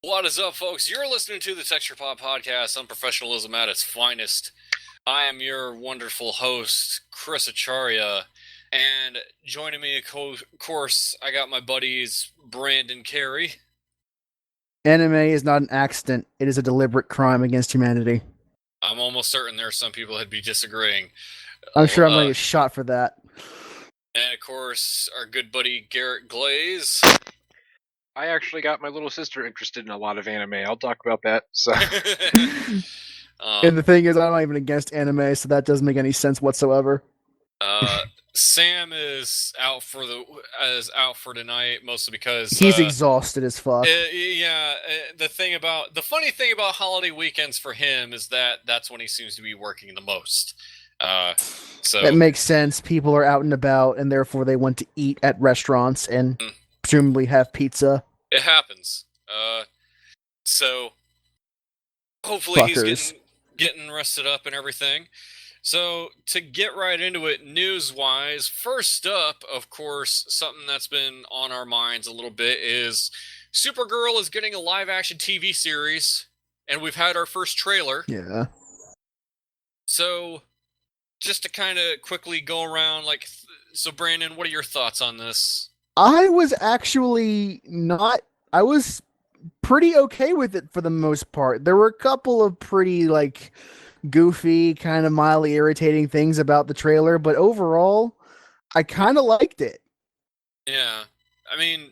What is up, folks? You're listening to the Texture Pop Podcast, unprofessionalism at its finest. I am your wonderful host, Chris Acharya, and joining me, of course, I got my buddies, Brandon Carey. Anime is not an accident. It is a deliberate crime against humanity. I'm almost certain there are some people that'd be disagreeing. I'm sure I'm going to get shot for that. And, of course, our good buddy, Garrett Glaze. I actually got my little sister interested in a lot of anime. I'll talk about that. So, and the thing is, I'm not even against anime, so that doesn't make any sense whatsoever. Sam is out for tonight, mostly because he's exhausted as fuck. The funny thing about holiday weekends for him is that that's when he seems to be working the most. So that makes sense. People are out and about, and therefore they want to eat at restaurants and presumably have pizza. It happens. So hopefully Fuckers. He's getting rested up and everything. So to get right into it, news-wise, first up, of course, something that's been on our minds a little bit is Supergirl is getting a live-action TV series, and we've had our first trailer. Yeah. So just to kind of quickly go around, so Brandon, what are your thoughts on this? I was actually not... I was pretty okay with it for the most part. There were a couple of pretty, goofy, kind of mildly irritating things about the trailer, but overall, I kind of liked it. Yeah. I mean,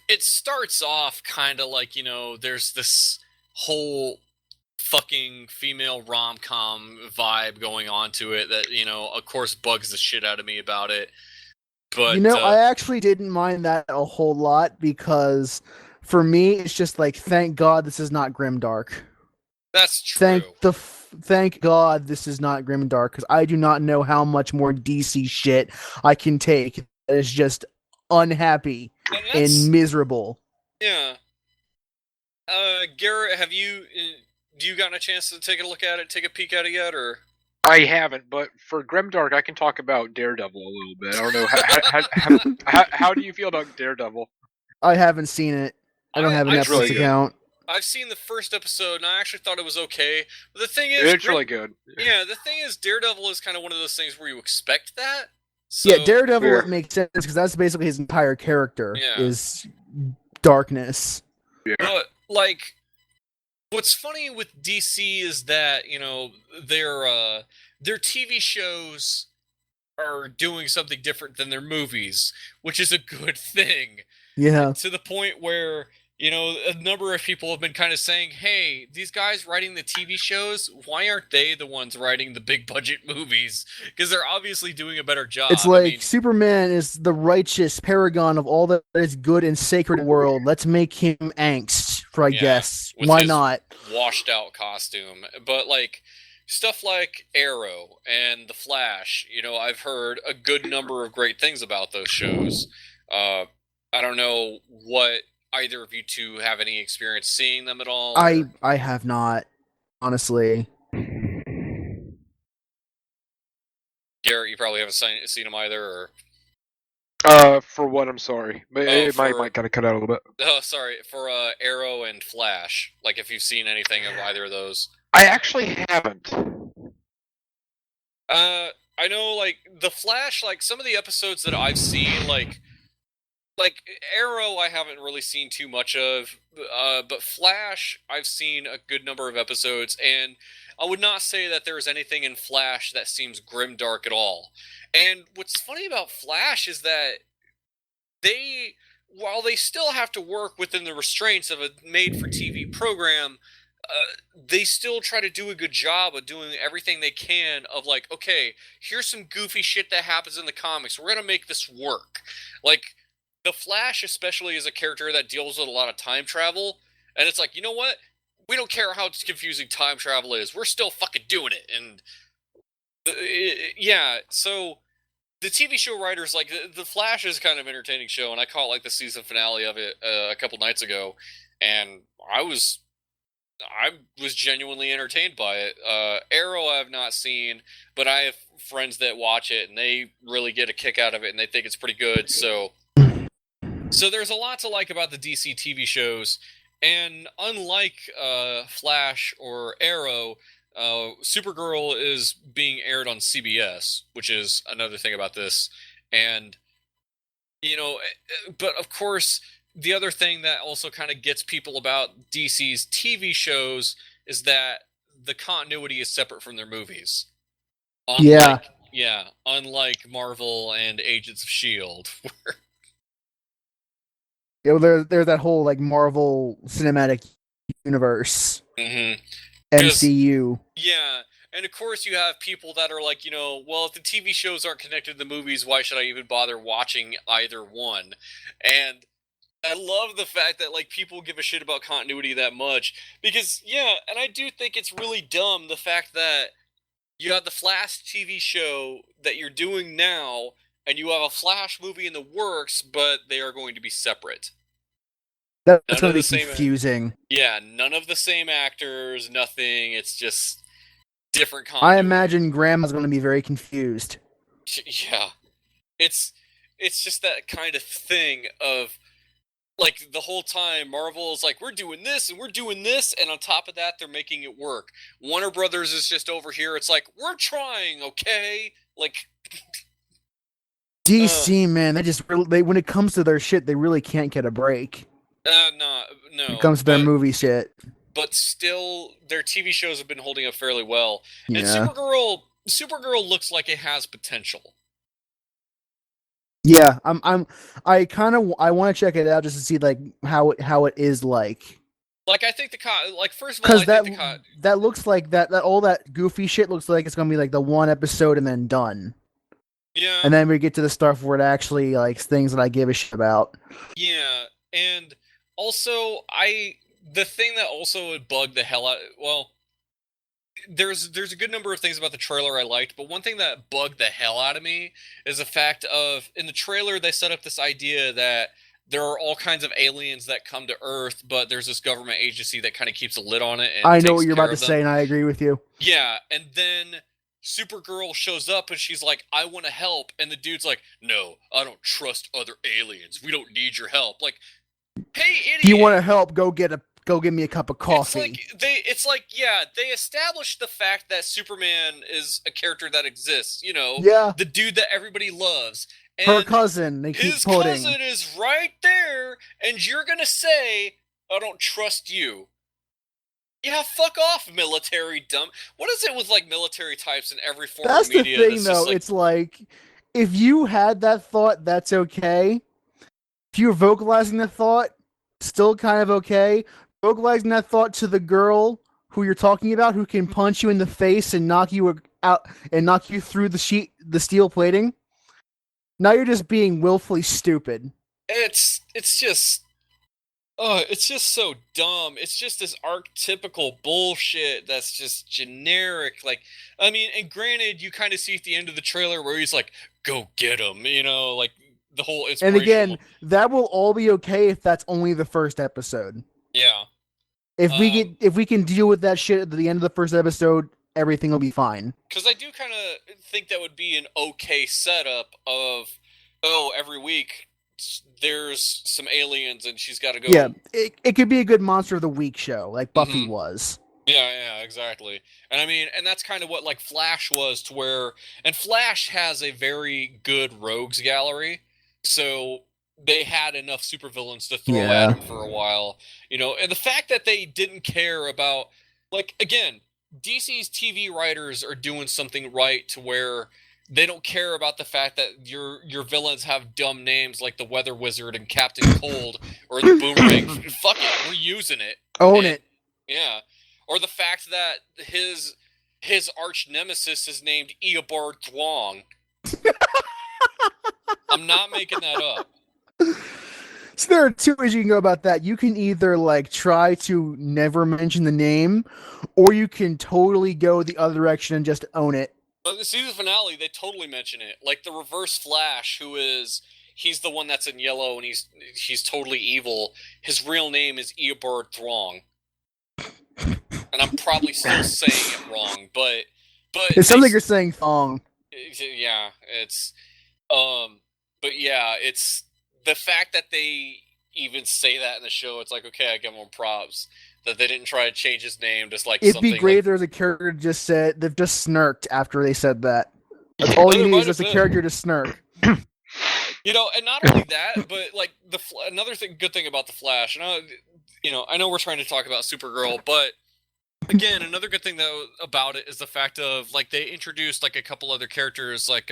it starts off kind of like, there's this whole fucking female rom-com vibe going on to it that, of course bugs the shit out of me about it. But I actually didn't mind that a whole lot because for me, it's just thank God this is not grimdark. That's true. Thank God this is not grimdark, because I do not know how much more DC shit I can take that is just unhappy and miserable. Yeah. Garrett, do you gotten a chance to take a look at it, take a peek at it yet, or? I haven't, but for grimdark, I can talk about Daredevil a little bit. I don't know how do you feel about Daredevil? I haven't seen it. I don't have a Netflix account. I've seen the first episode, and I actually thought it was okay. But the thing is... It's really good. Yeah, the thing is, Daredevil is kind of one of those things where you expect that. So, yeah, Daredevil makes sense, because that's basically his entire character, is darkness. Yeah. But, what's funny with DC is that, their TV shows are doing something different than their movies, which is a good thing. Yeah. To the point where... a number of people have been kind of saying, hey, these guys writing the TV shows, why aren't they the ones writing the big budget movies? Because they're obviously doing a better job. It's Superman is the righteous paragon of all that is good and sacred in the world. Let's make him angst, I guess. Why not? Washed out costume. But stuff like Arrow and The Flash, I've heard a good number of great things about those shows. I don't know what either of you two have any experience seeing them at all? I have not, honestly. Garrett, you probably haven't seen them either, or? For what? I'm sorry. It might kind of cut out a little bit. Oh, sorry. For Arrow and Flash. If you've seen anything of either of those. I actually haven't. I know, The Flash, some of the episodes that I've seen, Arrow I haven't really seen too much of, but Flash I've seen a good number of episodes, and I would not say that there's anything in Flash that seems grimdark at all. And what's funny about Flash is that while they still have to work within the restraints of a made-for-TV program, they still try to do a good job of doing everything they can of okay, here's some goofy shit that happens in the comics, we're gonna make this work. The Flash especially is a character that deals with a lot of time travel, and it's you know what? We don't care how confusing time travel is. We're still fucking doing it. And so the TV show writers, The Flash is kind of an entertaining show, and I caught the season finale of it a couple nights ago, and I was genuinely entertained by it. Arrow I have not seen, but I have friends that watch it, and they really get a kick out of it, and they think it's pretty good, So there's a lot to like about the DC TV shows, And unlike Flash or Arrow, Supergirl is being aired on CBS, which is another thing about this. And, but of course, the other thing that also kind of gets people about DC's TV shows is that the continuity is separate from their movies. Unlike Marvel and Agents of S.H.I.E.L.D. Yeah, well, there's that whole like Marvel Cinematic Universe, Mm-hmm. MCU. Yeah, and of course you have people that are like, well, if the TV shows aren't connected to the movies, why should I even bother watching either one? And I love the fact that like people give a shit about continuity that much because and I do think it's really dumb the fact that you have the Flash TV show that you're doing now and you have a Flash movie in the works, but they are going to be separate. That's going to be confusing. None of the same actors, nothing. It's just different continuity. I imagine Grandma's going to be very confused. Yeah. It's just that kind of thing of like the whole time Marvel is like, we're doing this and we're doing this, and on top of that they're making it work. Warner Brothers is just over here, it's like, we're trying, okay? Like DC, man, they when it comes to their shit, they really can't get a break. No. When it comes to their movie shit. But still, their TV shows have been holding up fairly well. Yeah. And Supergirl looks like it has potential. Yeah, I want to check it out just to see like how it is like. Like I think first of all, that looks like that all that goofy shit looks like it's gonna be like the one episode and then done. Yeah. And then we get to the stuff where it actually like things that I give a shit about. Yeah, and also the thing that also would bug the hell out. Well, there's a good number of things about the trailer I liked, but one thing that bugged the hell out of me is the fact of in the trailer they set up this idea that there are all kinds of aliens that come to Earth, but there's this government agency that kind of keeps a lid on it. And I know what you're about to say, and I agree with you. Yeah, and then Supergirl shows up and she's like, I want to help, and the dude's like, no, I don't trust other aliens. We don't need your help. Like, hey, idiot! Do you want to help? Go give me a cup of coffee. They established the fact that Superman is a character that exists. Yeah. The dude that everybody loves. And her cousin. His cousin is right there, and you're gonna say, I don't trust you. Yeah, fuck off, military dumb. What is it with like military types in every form of media? That's the thing, though. It's like if you had that thought, that's okay. If you're vocalizing the thought, still kind of okay. Vocalizing that thought to the girl who you're talking about, who can punch you in the face and knock you out and knock you through the steel plating. Now you're just being willfully stupid. It's just so dumb. It's just this archetypical bullshit that's just generic. Like, I mean, and granted, you kind of see at the end of the trailer where he's like, "Go get him," like the whole. And again, that will all be okay if that's only the first episode. Yeah. If we can deal with that shit at the end of the first episode, everything will be fine. Because I do kind of think that would be an okay setup of, every week there's some aliens and she's got to go. Yeah, it could be a good Monster of the Week show, like Buffy was. Yeah, exactly. And I mean, and that's kind of what like Flash was to where, and Flash has a very good rogues gallery, so they had enough supervillains to throw at him for a while, and the fact that they didn't care about, like, again, DC's TV writers are doing something right to where they don't care about the fact that your villains have dumb names like the Weather Wizard and Captain Cold or the Boomerang. Fuck it, we're using it. Own it. Yeah. Or the fact that his arch nemesis is named Eobard Thwong. I'm not making that up. So there are two ways you can go about that. You can either like try to never mention the name, or you can totally go the other direction and just own it. But the season finale, they totally mention it. Like the Reverse Flash, he's the one that's in yellow and he's totally evil. His real name is Eobard Thwong. And I'm probably still saying it wrong, but it sounds like you're saying thong. Yeah, it's but yeah, it's the fact that they even say that in the show, it's like, okay, I give them props that they didn't try to change his name. Just like It'd something be great like, if there was a character just said they've just smirked after they said that. That's all you there need might is just a have been. character to smirk. You know, and not only that, but like another good thing about the Flash. And I know we're trying to talk about Supergirl, but again, another good thing though about it is the fact of like they introduced like a couple other characters. Like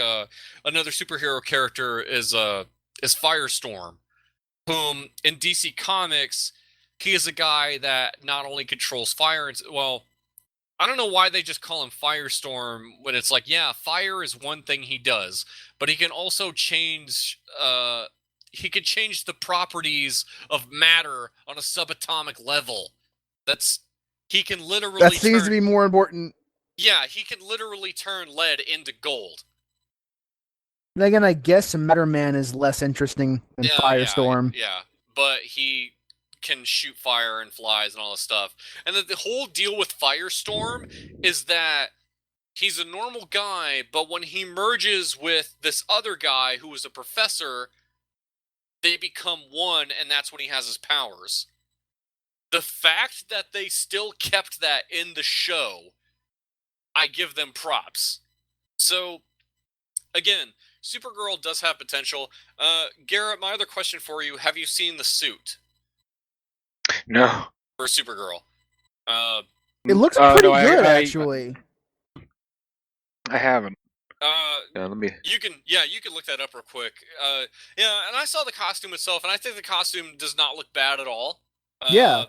another superhero character is Firestorm, whom in DC Comics he is a guy that not only controls fire. Well, I don't know why they just call him Firestorm when it's like, yeah, fire is one thing he does, but he can also change. He could change the properties of matter on a subatomic level. He can literally. That seems to be more important. Yeah, he can literally turn lead into gold. And again, I guess Matter Man is less interesting than Firestorm. Yeah, but he can shoot fire and flies and all this stuff. And the whole deal with Firestorm is that he's a normal guy, but when he merges with this other guy who is a professor, they become one, and that's when he has his powers. The fact that they still kept that in the show, I give them props. So, again, Supergirl does have potential. Garrett, my other question for you, have you seen the suit? No. For Supergirl. It looks pretty good, actually. I haven't. Let me. You can look that up real quick. And I saw the costume itself, and I think the costume does not look bad at all. Yeah.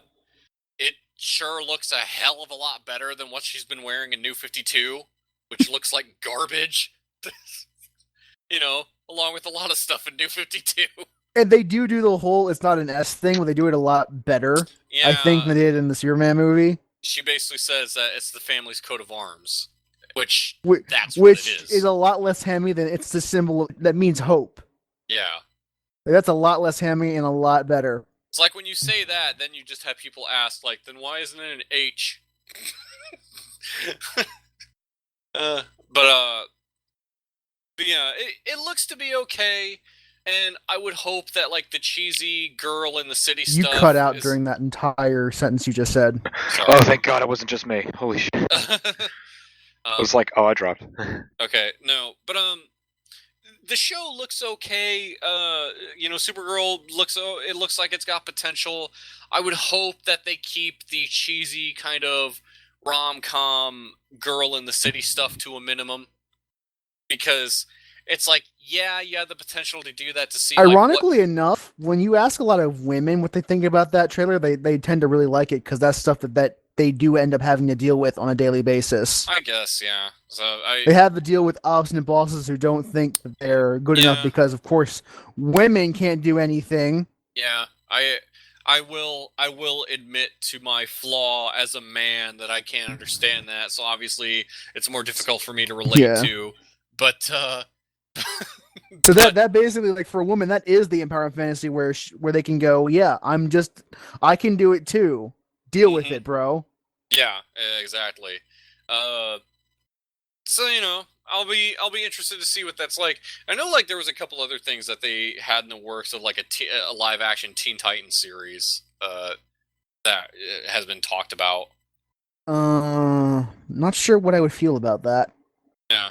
It sure looks a hell of a lot better than what she's been wearing in New 52, which looks like garbage. Along with a lot of stuff in New 52. And they do the whole it's not an S thing, but they do it a lot better. Yeah. I think they did in the Superman movie. She basically says that it's the family's coat of arms, which that's what it is. Is a lot less hammy than it's the symbol that means hope. Yeah. That's a lot less hammy and a lot better. It's like when you say that, then you just have people ask, like, then why isn't it an H? But yeah, it looks to be okay, and I would hope that like the cheesy girl in the city stuff. You cut out during that entire sentence you just said. Sorry. Oh, thank God it wasn't just me. Holy shit! I was like, oh, I dropped. Okay, no, but the show looks okay. Supergirl looks like it's got potential. I would hope that they keep the cheesy kind of rom-com girl in the city stuff to a minimum. Because it's like, yeah, you have the potential to do that to see. Ironically enough, when you ask a lot of women what they think about that trailer, they tend to really like it because that's stuff that they do end up having to deal with on a daily basis. I guess, yeah. So they have to deal with obstinate bosses who don't think that they're good enough because, of course, women can't do anything. Yeah, I will admit to my flaw as a man that I can't understand that. So obviously, it's more difficult for me to relate to. But so that basically, like, for a woman, that is the empowerment fantasy where they can go, yeah, I can do it too. Deal with it, bro. Yeah, exactly. So I'll be interested to see what that's like. I know, like, there was a couple other things that they had in the works of like a live action Teen Titans series that has been talked about. Not sure what I would feel about that. Yeah.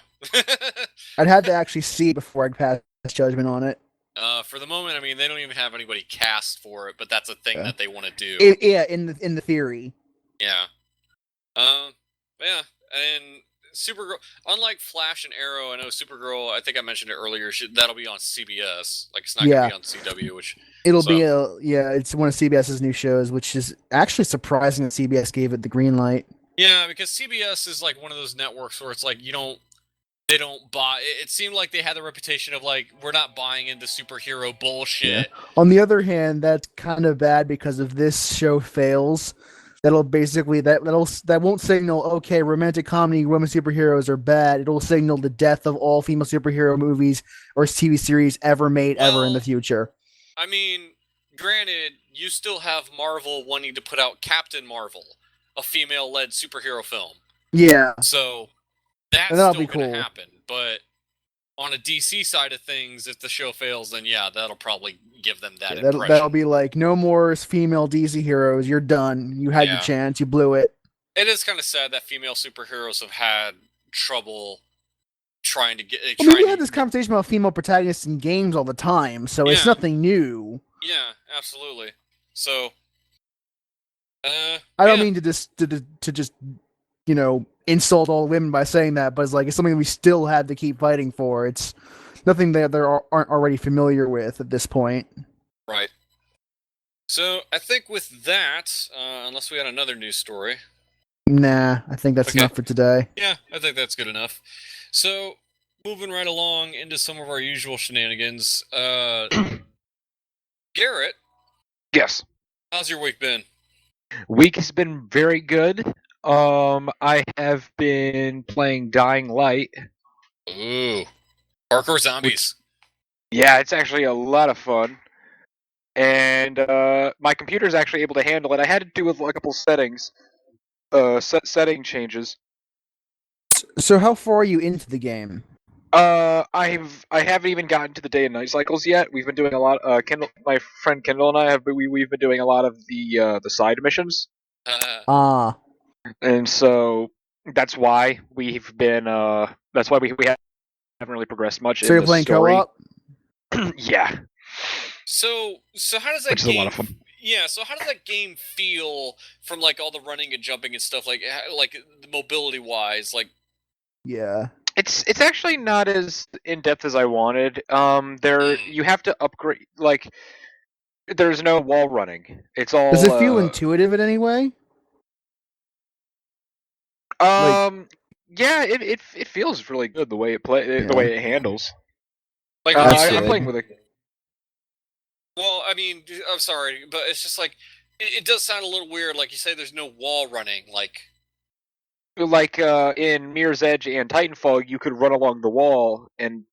I'd have to actually see it before I'd pass judgment on it. For the moment, I mean, they don't even have anybody cast for it, but that's a thing that they want to do. In the theory. Yeah. Yeah, and Supergirl, unlike Flash and Arrow, I know Supergirl, I think I mentioned it earlier, that'll be on CBS. Like, it's not going to be on CW, which... it's one of CBS's new shows, which is actually surprising that CBS gave it the green light. Yeah, because CBS is like one of those networks where it's like they don't buy. It seemed like they had the reputation of like, we're not buying into superhero bullshit. Yeah. On the other hand, that's kind of bad because if this show fails, that'll basically that won't signal, okay, romantic comedy women superheroes are bad. It'll signal the death of all female superhero movies or TV series ever made ever in the future. I mean, granted, you still have Marvel wanting to put out Captain Marvel, a female-led superhero film. Yeah. So that's still going to happen. But on a DC side of things, if the show fails, then yeah, that'll probably give them that that'll impression. be like, no more female DC heroes. You're done. You had your Yeah. chance. You blew it. It is kind of sad that female superheroes have had trouble trying to get. I mean, we had this conversation about female protagonists in games all the time, so it's Yeah. nothing new. Yeah, absolutely. So, I don't yeah. mean to just insult all women by saying that, but it's something we still had to keep fighting for. It's nothing that they aren't already familiar with at this point. Right. So I think with that, unless we had another news story. Nah, I think that's enough for today. Yeah, I think that's good enough. So, moving right along into some of our usual shenanigans. Garrett. Yes. How's your week been? Week has been very good. I have been playing Dying Light. Ooh. Hardcore zombies. Yeah, it's actually a lot of fun. And my computer's actually able to handle it. I had to do with a couple settings. Setting changes. So how far are you into the game? I haven't even gotten to the day and night cycles yet. We've been doing a lot. Kendall, my friend Kendall and I we've been doing a lot of the side missions. And so that's why we've been. That's why we haven't really progressed much. So in you're playing story. co-op? Yeah. So how does that Which is a lot of fun. Yeah, so how does that game feel from all the running and jumping and stuff like mobility wise? Yeah. It's actually not as in depth as I wanted. You have to upgrade. There's no wall running. It's all. Does it feel intuitive in any way? Yeah, it feels really good the way the way it handles. I'm playing with it. Well, I mean, I'm sorry, but it's just it does sound a little weird. Like you say, there's no wall running. In Mirror's Edge and Titanfall, you could run along the wall and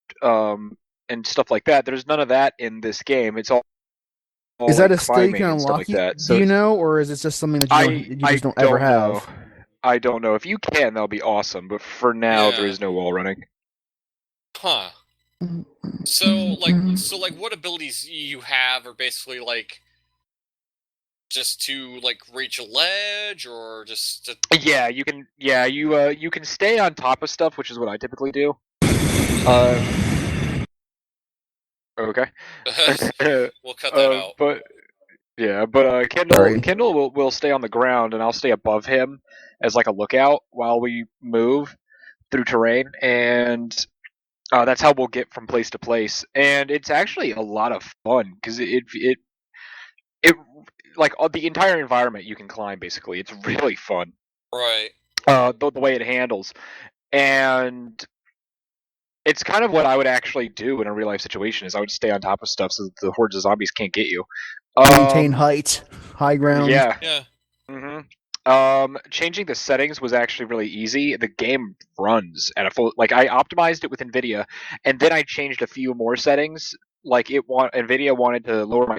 stuff like that. There's none of that in this game. It's all is that a skill you can unlock? So do you know, or is it just something that you just don't ever have? I don't know. If you can, that'll be awesome. But for now, there is no wall running. Huh. So what abilities you have are basically just to reach a ledge or just to... Yeah, you can. Yeah, you can stay on top of stuff, which is what I typically do. Okay. We'll cut that out. But Kendall will stay on the ground, and I'll stay above him as a lookout while we move through terrain, and that's how we'll get from place to place. And it's actually a lot of fun because it the entire environment you can climb. Basically, it's really fun. Right. The way it handles, and it's kind of what I would actually do in a real life situation. Is I would stay on top of stuff so that the hordes of zombies can't get you. Maintain high ground. Yeah. Yeah. Changing the settings was actually really easy. The game runs at a full. I optimized it with NVIDIA, and then I changed a few more settings. NVIDIA wanted to lower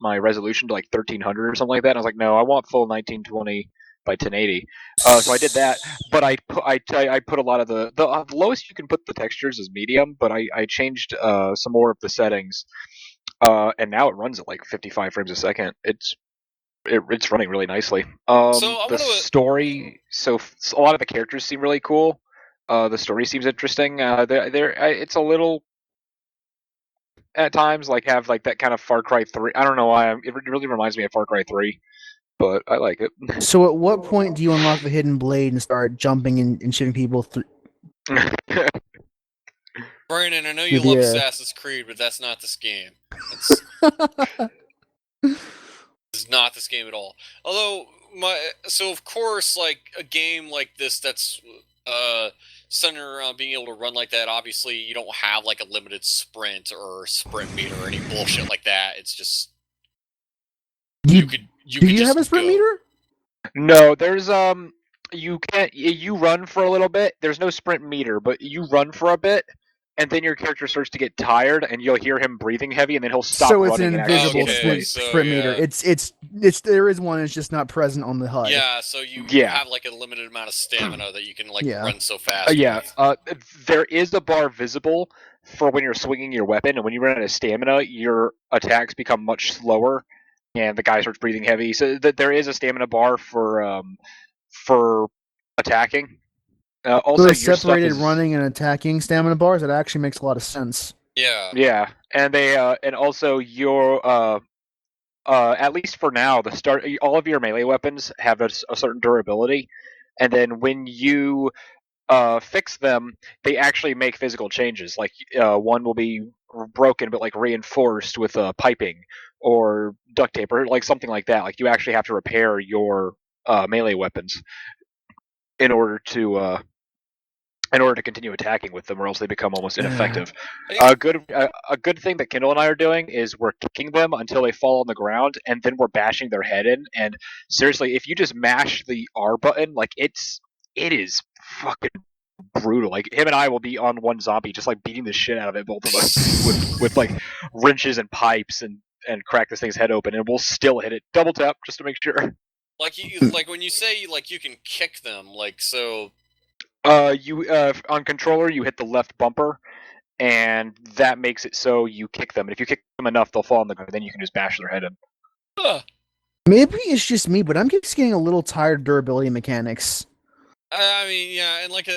my resolution to 1300 or something like that. And I was like, no, I want full 1920 by 1080. So I did that, but I put a lot of the lowest you can put the textures is medium, but I changed some more of the settings, and now it runs at 55 frames a second. It's running really nicely. Story, so a lot of the characters seem really cool. The story seems interesting. It's a little at times have that kind of Far Cry 3. I don't know why. It really reminds me of Far Cry 3, but I like it. So at what point do you unlock the hidden blade and start jumping and shooting people through? Brandon, I know you love Assassin's Creed, but that's not this game. It's not this game at all. Although of course, a game like this that's centered around being able to run like that, obviously you don't have a limited sprint or sprint meter or any bullshit like that. It's just do you have a sprint meter? No, there's you run for a little bit. There's no sprint meter, but you run for a bit, and then your character starts to get tired, and you'll hear him breathing heavy, and then he'll stop So it's running an and actually invisible stay in Okay, place. so sprint meter. yeah. It's there is one. It's just not present on the HUD. Yeah, so you Yeah. have like a limited amount of stamina that you can like Yeah. run so fast. Yeah, with. there is a bar visible for when you're swinging your weapon, and when you run out of stamina, your attacks become much slower, and the guy starts breathing heavy. So there is a stamina bar for attacking. Also, Those your stuff separated is running and attacking stamina bars. It actually makes a lot of sense. Yeah. yeah, and they and also your at least for now, all of your melee weapons have a certain durability, and then when you fix them, they actually make physical changes. Like one will be broken but like reinforced with piping or duct tape or like something like that. Like you actually have to repair your melee weapons in order to continue attacking with them, or else they become almost ineffective. A good thing that Kindle and I are doing is we're kicking them until they fall on the ground, and then we're bashing their head in. And seriously, if you just mash the R button, like it is fucking brutal. Like him and I will be on one zombie, just like beating the shit out of it, both of us, with like wrenches and pipes, and crack this thing's head open, and we'll still hit it. Double tap just to make sure. Like like when you say like you can kick them, like so. You on controller you hit the left bumper, and that makes it so you kick them. And if you kick them enough, they'll fall on the ground. Then you can just bash their head in. Maybe it's just me, but I'm just getting a little tired of durability mechanics. I mean, yeah, and like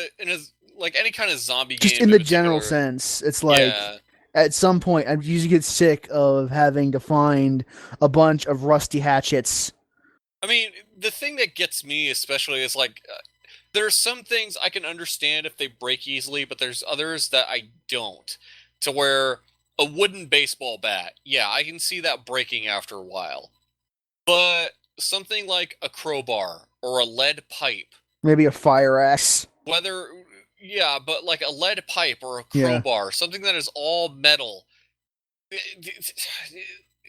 like any kind of zombie Just game in the general particular. sense, it's like Yeah. at some point I usually get sick of having to find a bunch of rusty hatchets. I mean, the thing that gets me especially is like there's some things I can understand if they break easily, but there's others that I don't. To where a wooden baseball bat, yeah, I can see that breaking after a while. But something like a crowbar or a lead pipe, Maybe a fire axe. yeah, but like a lead pipe or a Yeah. crowbar, something that is all metal. Yeah.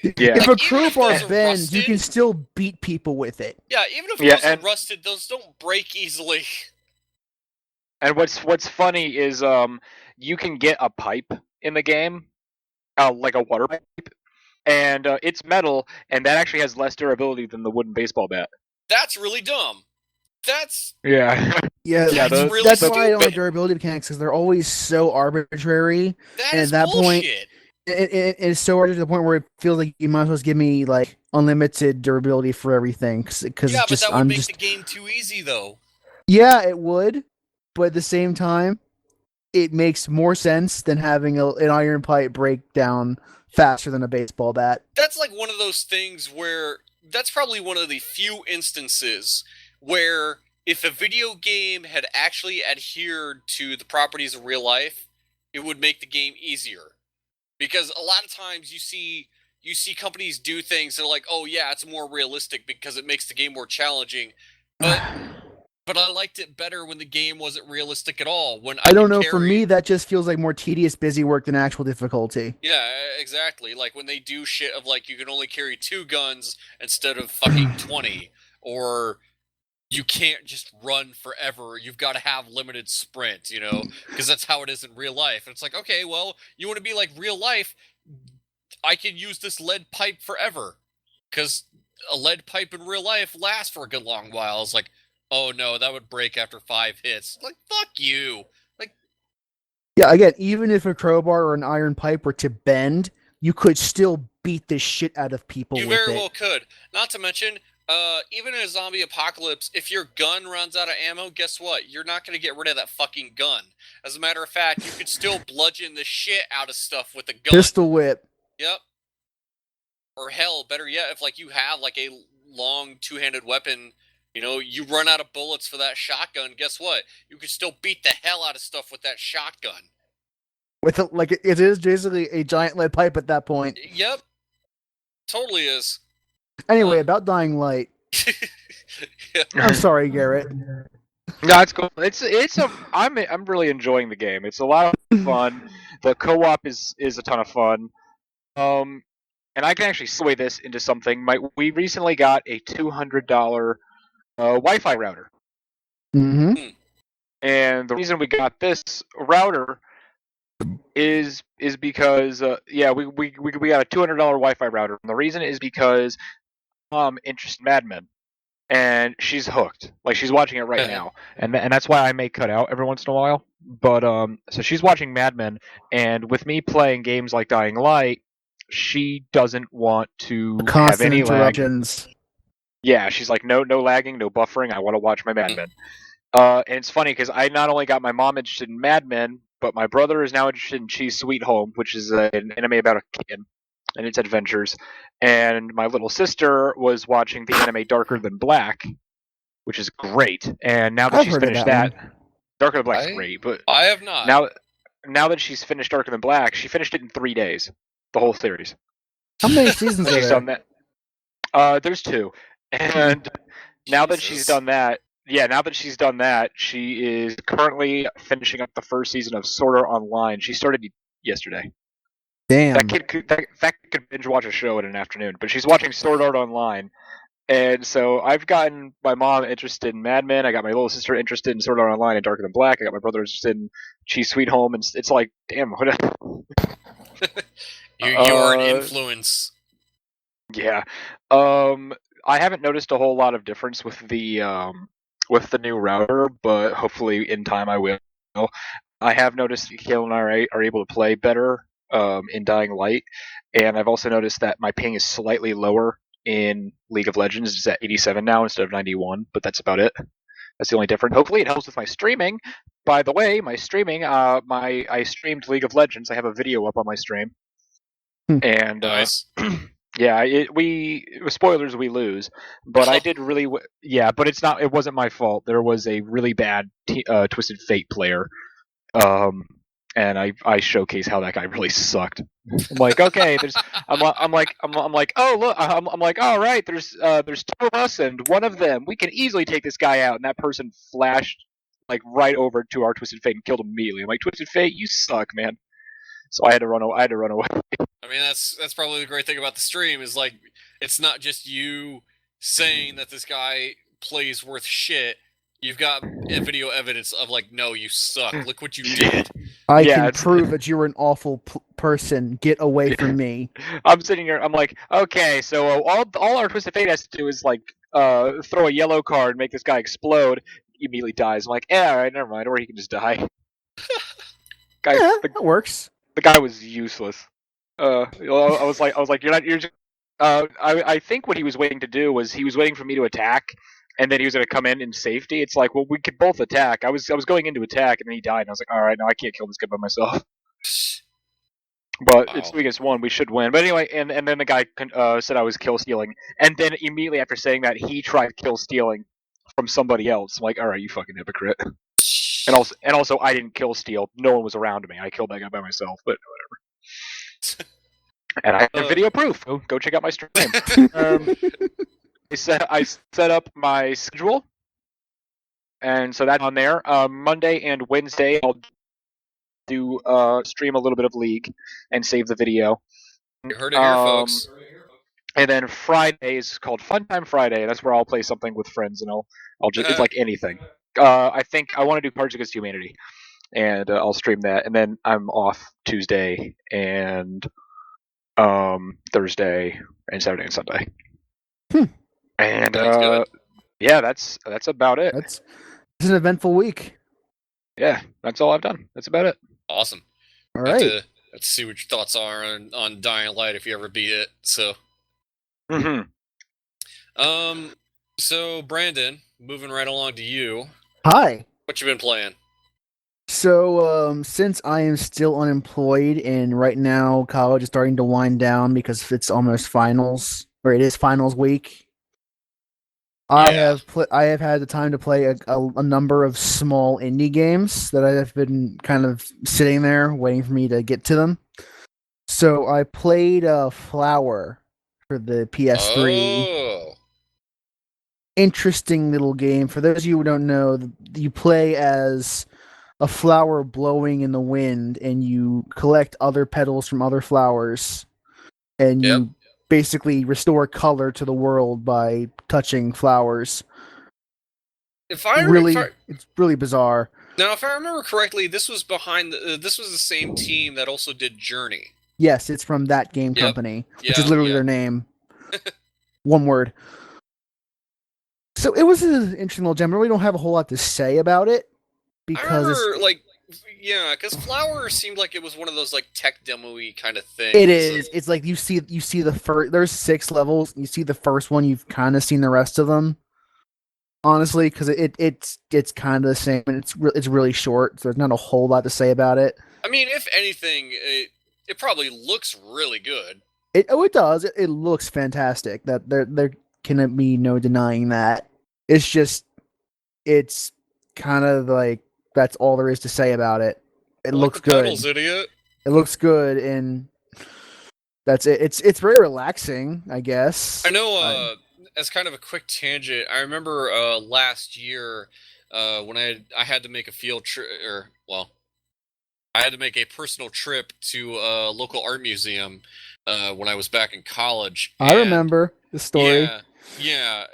If Like, a even if crowbar those are bends, you rusted- can still beat people with it. Yeah, even if Yeah, those are and- rusted, those don't break easily. And what's funny is you can get a pipe in the game, like a water pipe, and it's metal, and that actually has less durability than the wooden baseball bat. That's really dumb. That's Yeah. Yeah, Yeah, That's really that's why I don't like stupid. durability mechanics because they're always so arbitrary. that And is at that point, bullshit. it's so arbitrary to the point where it feels like you might as well just give me like unlimited durability for everything. Because Yeah, but just that would I'm make just the game too easy, though. yeah, it would, but at the same time, it makes more sense than having an iron pipe break down faster than a baseball bat. That's like one of those things where that's probably one of the few instances where if a video game had actually adhered to the properties of real life, it would make the game easier. Because a lot of times you see companies do things that are like, oh yeah, it's more realistic because it makes the game more challenging. But I liked it better when the game wasn't realistic at all. When I don't know. could For carry- me, that just feels like more tedious, busy work than actual difficulty. Yeah, exactly. Like when they do shit of like you can only carry 2 guns instead of fucking 20, or you can't just run forever. You've got to have limited sprint, you know, because that's how it is in real life. And it's like, okay, well, you want to be like real life? I can use this lead pipe forever, because a lead pipe in real life lasts for a good long while. It's like, oh no, that would break after 5 hits. Like, fuck you. Yeah, again, even if a crowbar or an iron pipe were to bend, you could still beat the shit out of people You with very it. well could. Not to mention, even in a zombie apocalypse, if your gun runs out of ammo, guess what? You're not going to get rid of that fucking gun. As a matter of fact, you could still bludgeon the shit out of stuff with a gun. Pistol whip. Yep. Or hell, better yet, if like you have like a long two-handed weapon, you know, you run out of bullets for that shotgun, guess what? You can still beat the hell out of stuff with that shotgun. With a, like it is basically a giant lead pipe at that point. Yep. Totally is. Anyway, about Dying Light. Yeah. I'm sorry, Garrett. No, it's cool. I'm really enjoying the game. It's a lot of fun. The co-op is a ton of fun. And I can actually sway this into something. We recently got a $200 Wi-Fi router, Mm-hmm. and the reason we got this router is because we got a $200 Wi-Fi router, and the reason is because interested in Mad Men, and she's hooked. Like she's watching it right now, and that's why I may cut out every once in a while. But so she's watching Mad Men, and with me playing games like Dying Light, she doesn't want to have Constant any lag. interruptions. Yeah, she's like, no lagging, no buffering. I want to watch my Mad Men. And it's funny because I not only got my mom interested in Mad Men, but my brother is now interested in Cheese Sweet Home, which is an anime about a kitten and its adventures. And my little sister was watching the anime Darker Than Black, which is great. And now that I've she's heard of finished that that, Darker Than Black's great. But I have not. now that she's finished Darker Than Black, she finished it in 3 days, the whole series. How many seasons are She's there? done that. There's 2, and now that she's done that, she is currently finishing up the first season of Sword Art Online. She started yesterday. Damn. That kid could binge watch a show in an afternoon, but she's watching Sword Art Online. And so I've gotten my mom interested in Mad Men. I got my little sister interested in Sword Art Online and Darker Than Black. I got my brother interested in Cheese Sweet Home, and it's like, damn, what? You're an influence. Yeah. I haven't noticed a whole lot of difference with the new router, but hopefully in time I will. I have noticed Kale and I are able to play better in Dying Light, and I've also noticed that my ping is slightly lower in League of Legends. It's at 87 now instead of 91, but that's about it. That's the only difference. Hopefully it helps with my streaming. By the way, my streaming, I streamed League of Legends. I have a video up on my stream. And Nice. yeah, spoilers, we lose, but I did really but it wasn't my fault. There was a really bad Twisted Fate player, and I showcase how that guy really sucked. I'm like, okay, I'm like, oh look, I'm like, all right, there's 2 of us and one of them, we can easily take this guy out, and that person flashed like right over to our Twisted Fate and killed him immediately. I'm like, Twisted Fate, you suck, man. So I had to run away. I mean, that's probably the great thing about the stream is like it's not just you saying that this guy plays worth shit. You've got video evidence of like, no, you suck. Look what you did. I can prove that you were an awful person. Get away from me. I'm sitting here. I'm like, okay, so all our Twisted Fate has to do is like throw a yellow card, make this guy explode. He immediately dies. I'm like, yeah, all right, never mind. Or he can just die. That works. The guy was useless. I was like, you're just. I think what he was waiting to do was he was waiting for me to attack, and then he was going to come in safety. It's like, well, we could both attack. I was going into attack, and then he died, and I was like, all right, no, I can't kill this guy by myself. But it's 3 against 1. We should win. But anyway, and then the guy said I was kill stealing, and then immediately after saying that, he tried kill stealing from somebody else. I'm like, all right, you fucking hypocrite. And also, I didn't kill steal. No one was around me. I killed that guy by myself. But whatever. And I have video proof. Go check out my stream. I set up my schedule, and so that's on there. Monday and Wednesday, I'll do stream a little bit of League and save the video. You heard it here, folks. And then Friday is called Fun Time Friday. That's where I'll play something with friends, and I'll just it's like anything. I think I want to do Cards Against Humanity, and I'll stream that. And then I'm off Tuesday and Thursday and Saturday and Sunday. And yeah, that's about it. It's an eventful week. Yeah, that's all I've done. That's about it. Awesome. All right. Let's see what your thoughts are on Dying Light if you ever beat it. So. So Brandon, moving right along to you. Hi. What you been playing? So, since I am still unemployed and right now college is starting to wind down because it's almost finals, or it is finals week, I have had the time to play a number of small indie games that I have been kind of sitting there waiting for me to get to them. So I played Flower for the PS3. Oh. Interesting little game. For those of you who don't know, you play as a flower blowing in the wind, and you collect other petals from other flowers, and you basically restore color to the world by touching flowers. It's really bizarre. Now, if I remember correctly, this was this was the same team that also did Journey. Yes, it's from that game Yep. company, which is Yeah, literally yeah. their name. One word. So it was an interesting little gem. I really don't have a whole lot to say about it I because remember, like, yeah, because Flower seemed like it was one of those like tech demo-y kind of it things. is. It's like you see the first. There's 6 levels. You see the first one. You've kind of seen the rest of them. Honestly, because it's kind of the same, and it's really short. So there's not a whole lot to say about it. I mean, if anything, it probably looks really good. It does. It looks fantastic. That there can be no denying that. It's just it's kind of like that's all there is to say about it. It I like looks the good. pedals, idiot. It looks good, and that's it. It's very relaxing, I guess. I know. As kind of a quick tangent, I remember last year when I had to make a field trip, or well, I had to make a personal trip to a local art museum when I was back in college. I remember the story. Yeah, yeah,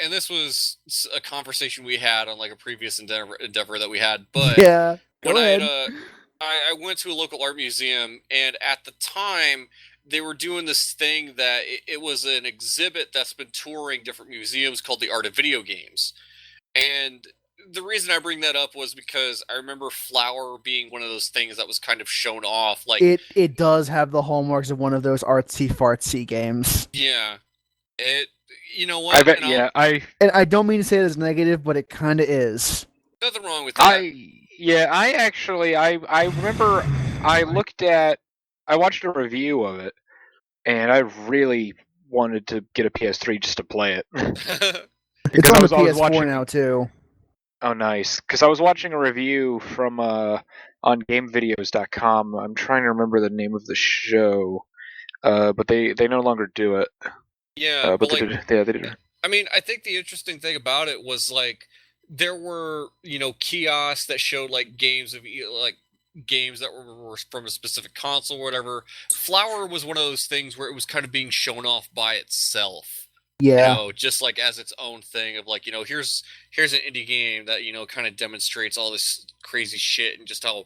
and this was a conversation we had on like a previous endeavor that we had. But Yeah, when go ahead. I went to a local art museum, and at the time they were doing this thing that it was an exhibit that's been touring different museums called the Art of Video Games. And the reason I bring that up was because I remember Flower being one of those things that was kind of shown off. Like, It does have the hallmarks of one of those artsy fartsy games. yeah, it. You know I what? bet. And Yeah, And I don't mean to say it as negative, but it kind of is. nothing wrong with that. I actually I remember I watched a review of it, and I really wanted to get a PS3 just to play it. It's on the I was PS4 watching. now too. Oh, nice. Because I was watching a review from on GameVideos.com. I'm trying to remember the name of the show, but they no longer do it. Yeah, But but they like, did. Yeah, they did. I mean, I think the interesting thing about it was like there were kiosks that showed like games that were from a specific console or whatever. Flower was one of those things where it was kind of being shown off by itself. Yeah. Just like as its own thing of like, here's an indie game that kind of demonstrates all this crazy shit and just how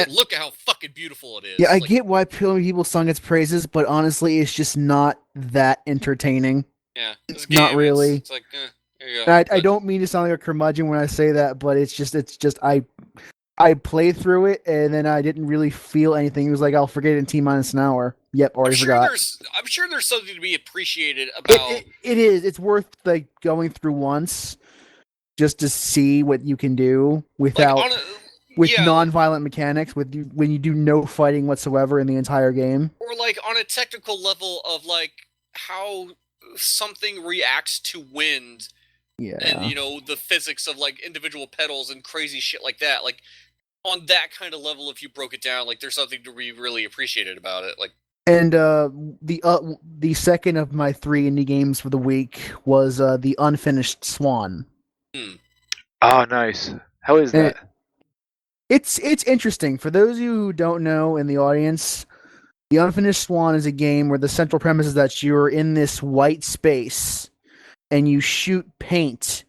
look at how fucking beautiful it is. Yeah, I Like, get why people sung its praises, but honestly, it's just not that entertaining. yeah, this Not game, really. it's like, there you go. I don't mean to sound like a curmudgeon when I say that, but it's just I played through it and then I didn't really feel anything. It was like I'll forget it in T-minus an hour. Yep, already forgot. I'm sure there's something to be appreciated about. It is. It's worth like going through once just to see what you can do without Like, with yeah, non-violent mechanics when you do no fighting whatsoever in the entire game. or like on a technical level of like how something reacts to wind Yeah. and the physics of like individual pedals and crazy shit like that. Like on that kind of level, if you broke it down, like there's something to be really appreciated about it. Like, And the second of my 3 indie games for the week was the Unfinished Swan. Oh, nice. How is that? It's interesting. For those of you who don't know in the audience, the Unfinished Swan is a game where the central premise is that you're in this white space and you shoot paint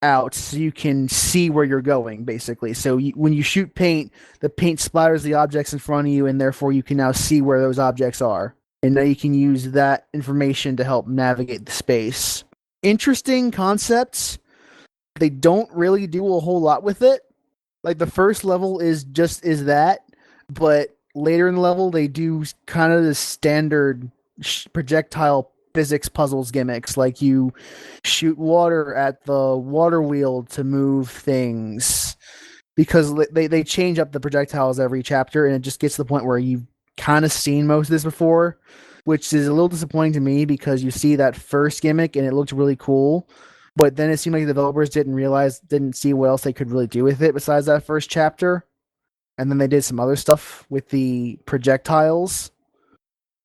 out so you can see where you're going, basically. So when you shoot paint, the paint splatters the objects in front of you, and therefore you can now see where those objects are. And now you can use that information to help navigate the space. Interesting concepts. They don't really do a whole lot with it. Like the first level is that, but later in the level they do kind of the standard projectile physics puzzles gimmicks, like you shoot water at the water wheel to move things, because they change up the projectiles every chapter, and it just gets to the point where you've kind of seen most of this before, which is a little disappointing to me because you see that first gimmick and it looked really cool, but then it seemed like the developers didn't see what else they could really do with it besides that first chapter, and then they did some other stuff with the projectiles.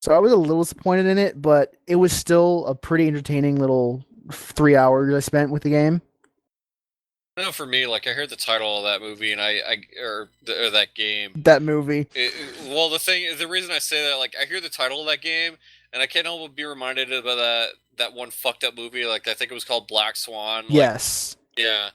So I was a little disappointed in it, but it was still a pretty entertaining little 3 hours I spent with the game. I know for me, like I heard the title of that movie and or that game. That movie. The reason I say that, like I hear the title of that game and I can't help but be reminded of that one fucked up movie. Like I think it was called Black Swan. Like, Yes. Yeah.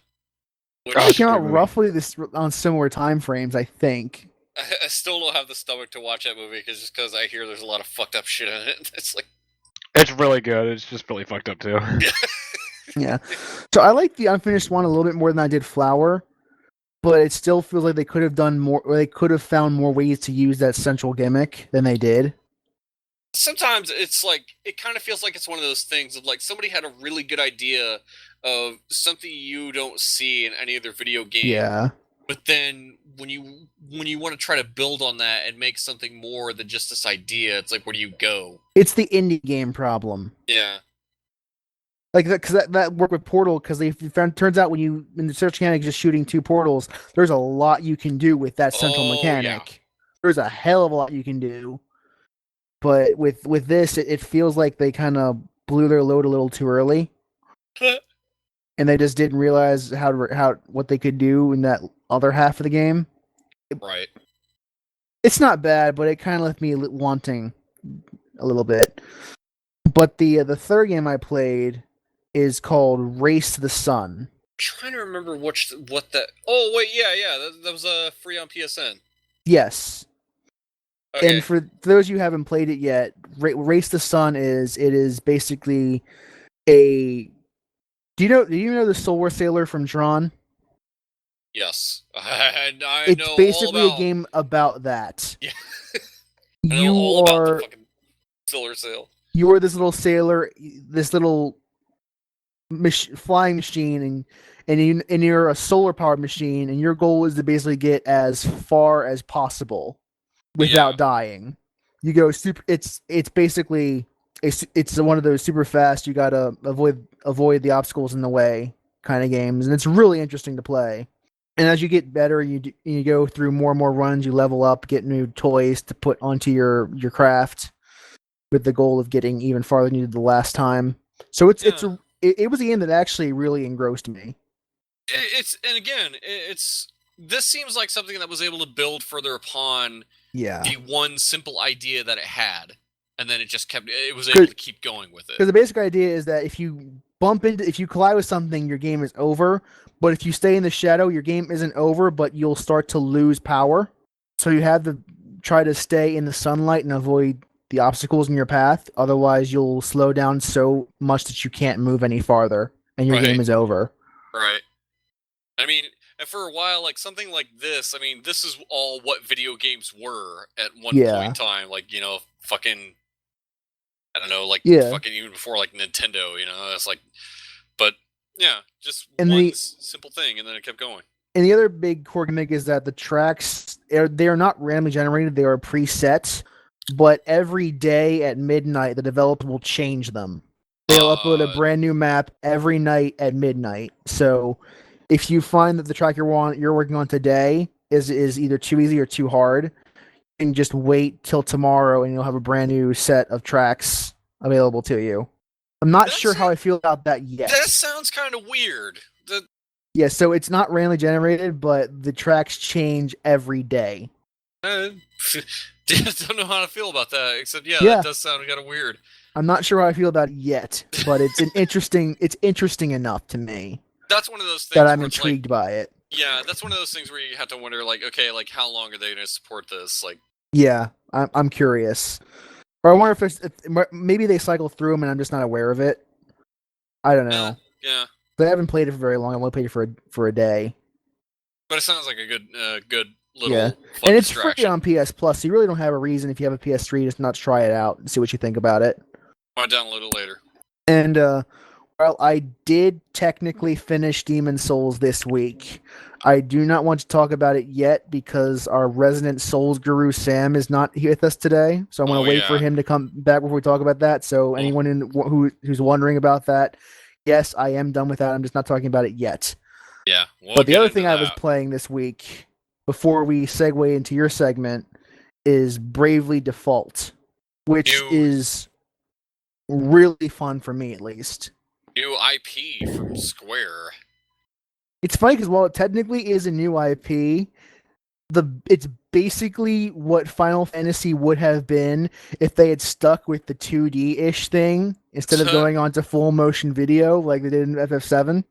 Which Oh, It it's a came out great movie. roughly on similar time frames, I think. I still don't have the stomach to watch that movie just because I hear there's a lot of fucked up shit in it. It's like, It's really good. It's just really fucked up too. Yeah. So I like the unfinished one a little bit more than I did Flower, but it still feels like they could have done more, or they could have found more ways to use that central gimmick than they did. sometimes it's like it kind of feels like it's one of those things of like somebody had a really good idea of something you don't see in any other video game. Yeah. But then when you want to try to build on that and make something more than just this idea, it's like, where do you go? It's the indie game problem. Yeah. Like that, because that worked with Portal, because they found, turns out when the search mechanic is just shooting two portals, there's a lot you can do with that central Oh, mechanic. yeah. There's a hell of a lot you can do. But with this, it feels like they kind of blew their load a little too early, and they just didn't realize what they could do in that other half of the game. Right. It's not bad, but it kind of left me wanting a little bit. But the third game I played is called Race to the Sun. Trying to remember what that. Oh wait, yeah, that was free on PSN. Yes. Okay. And for those of you who haven't played it yet, Race to the Sun is basically a. Do you know the Solar Sailor from Tron? Yes, I It's know basically all about, a game about that. Yeah. I know all about the fucking Solar Sail. You are this little sailor, this little flying machine, and you're a solar powered machine, and your goal is to basically get as far as possible without dying. You go super. It's basically it's one of those super fast. You gotta avoid the obstacles in the way kind of games, and it's really interesting to play. And as you get better, you go through more and more runs. You level up, get new toys to put onto your craft, with the goal of getting even farther than you did the last time. So it was a game that actually really engrossed me. This seems like something that was able to build further upon the one simple idea that it had, and then it was able to keep going with it. Because the basic idea is that if you collide with something, your game is over. But if you stay in the shadow, your game isn't over, but you'll start to lose power. So you have to try to stay in the sunlight and avoid the obstacles in your path. Otherwise, you'll slow down so much that you can't move any farther, and your game is over. Right. I mean, and for a while, like something like this, I mean, this is all what video games were at one point in time. Like, fucking, I don't know, like fucking even before like Nintendo, it's like, but yeah, just one simple thing, and then it kept going. And the other big core gimmick is that the tracks, they are not randomly generated, they are preset, but every day at midnight, the developer will change them. They'll upload a brand new map every night at midnight. So if you find that the track you're working on today is either too easy or too hard, and just wait till tomorrow and you'll have a brand new set of tracks available to you. I'm not sure how I feel about that yet. That sounds kind of weird. Yeah, so it's not randomly generated, but the tracks change every day. Don't know how to feel about that, except that does sound kind of weird. I'm not sure how I feel about it yet, but it's interesting enough to me. That's one of those things that I'm intrigued by it. Yeah, that's one of those things where you have to wonder, like, okay, like how long are they going to support this? Like, yeah, I'm curious, or I wonder if maybe they cycle through them and I'm just not aware of it. I don't know. Yeah, but I haven't played it for very long. I've only played it for a day. But it sounds like a good little and it's free on PS Plus, so you really don't have a reason if you have a PS3 just not to try it out and see what you think about it. I'll download it later. And well, I did technically finish Demon's Souls this week. I do not want to talk about it yet because our resident Souls guru Sam is not here with us today, so I'm going to wait for him to come back before we talk about that. So anyone who's wondering about that, yes, I am done with that. I'm just not talking about it yet. Yeah. But the other thing I was playing this week, before we segue into your segment, is Bravely Default, which is really fun for me, at least. New IP from Square. It's funny because while it technically is a new IP, it's basically what Final Fantasy would have been if they had stuck with the 2D-ish thing instead of going on to full motion video like they did in FF7.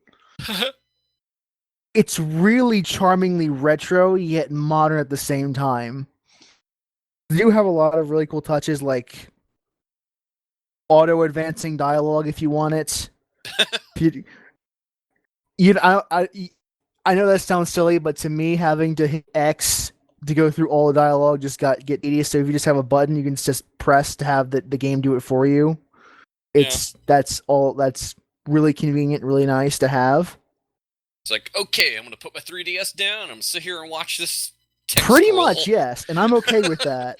it's really charmingly retro yet modern at the same time. They do have a lot of really cool touches, like auto advancing dialogue if you want it. you, I know that sounds silly, but to me, having to hit X to go through all the dialogue get tedious. So if you just have a button, you can just press to have the game do it for you. That's really convenient, really nice to have. It's like, okay, I'm gonna put my 3DS down. I'm gonna sit here and watch this. Pretty much, yes, and I'm okay with that.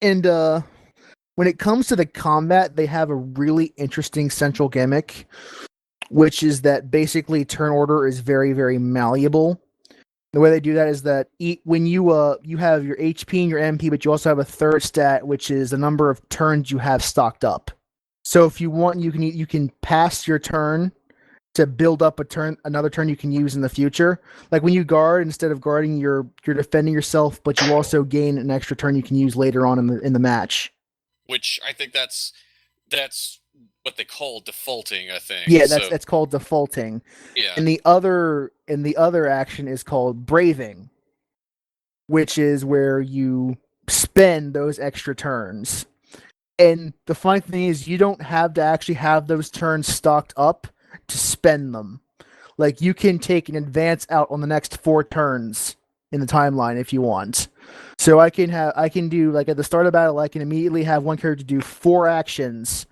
And when it comes to the combat, they have a really interesting central gimmick, which is that basically turn order is very, very malleable. The way they do that is that when you have your HP and your MP, but you also have a third stat, which is the number of turns you have stocked up. So if you want, you can pass your turn to build up another turn you can use in the future. Like when you guard, instead of guarding, you're defending yourself, but you also gain an extra turn you can use later on in the match. Which I think that's what they call defaulting, I think. Yeah, that's called defaulting. Yeah. And the other action is called braving, which is where you spend those extra turns. And the funny thing is, you don't have to actually have those turns stocked up to spend them. Like, you can take an advance out on the next 4 turns in the timeline if you want. So I can do, like, at the start of battle, I can immediately have one character do 4 actions,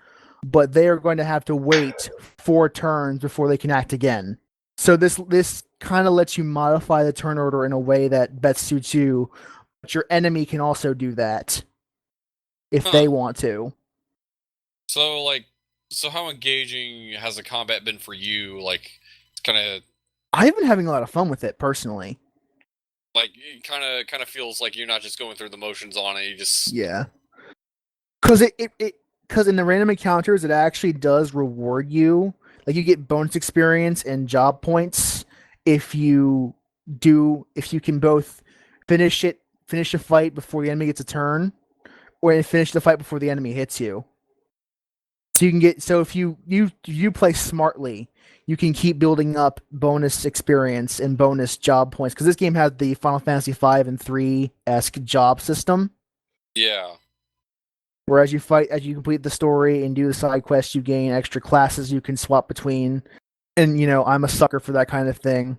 but they are going to have to wait 4 turns before they can act again. So this kind of lets you modify the turn order in a way that best suits you, but your enemy can also do that if they want to. So how engaging has the combat been for you? Like, it's kind of... I've been having a lot of fun with it, personally. Like, it kind of feels like you're not just going through the motions on it, you just... Yeah. Because in the random encounters, it actually does reward you. Like, you get bonus experience and job points if you can both finish a fight before the enemy gets a turn, or finish the fight before the enemy hits you. So if you play smartly, you can keep building up bonus experience and bonus job points, because this game has the Final Fantasy V and 3-esque job system. Yeah. Whereas as you complete the story and do the side quests, you gain extra classes you can swap between. And, I'm a sucker for that kind of thing.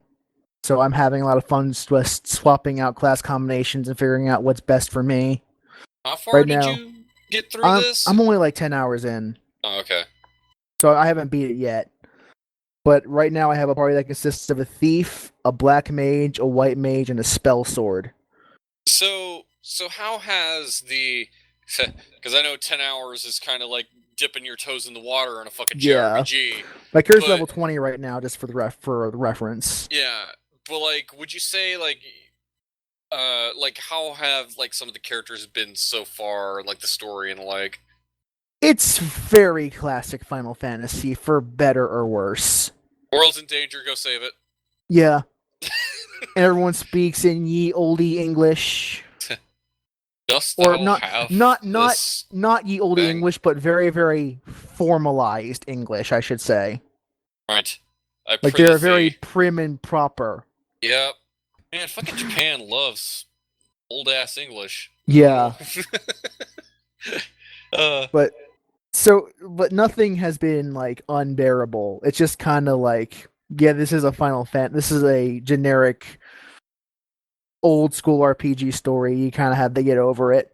So I'm having a lot of fun just swapping out class combinations and figuring out what's best for me. How far did you get through this? I'm only like 10 hours in. Oh, okay. So I haven't beat it yet. But right now I have a party that consists of a thief, a black mage, a white mage, and a spell sword. So how has the... Because I know 10 hours is kind of like dipping your toes in the water on a fucking JRPG. My character's level 20 right now, just for the reference. Yeah, but like, would you say like how have like some of the characters been so far, like the story and like? It's very classic Final Fantasy, for better or worse. World's in danger, go save it. Yeah. And everyone speaks in ye olde English. Or not ye olde English, but very, very formalized English, I should say. Right. Like, they're very prim and proper. Yep. Man, fucking Japan loves old ass English. Yeah. But nothing has been like unbearable. It's just kind of like, yeah, this is a generic old school RPG story. You kind of have to get over it.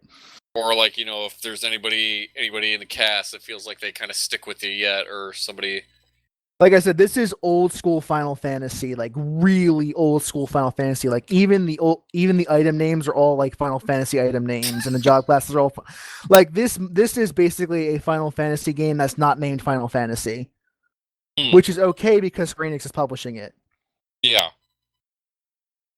Or like, if there's anybody in the cast that feels like they kind of stick with you yet, or somebody. Like I said, this is old school Final Fantasy, like really old school Final Fantasy. Like even the item names are all like Final Fantasy item names, and the job classes are all like this. This is basically a Final Fantasy game that's not named Final Fantasy, which is okay because Square Enix is publishing it. Yeah.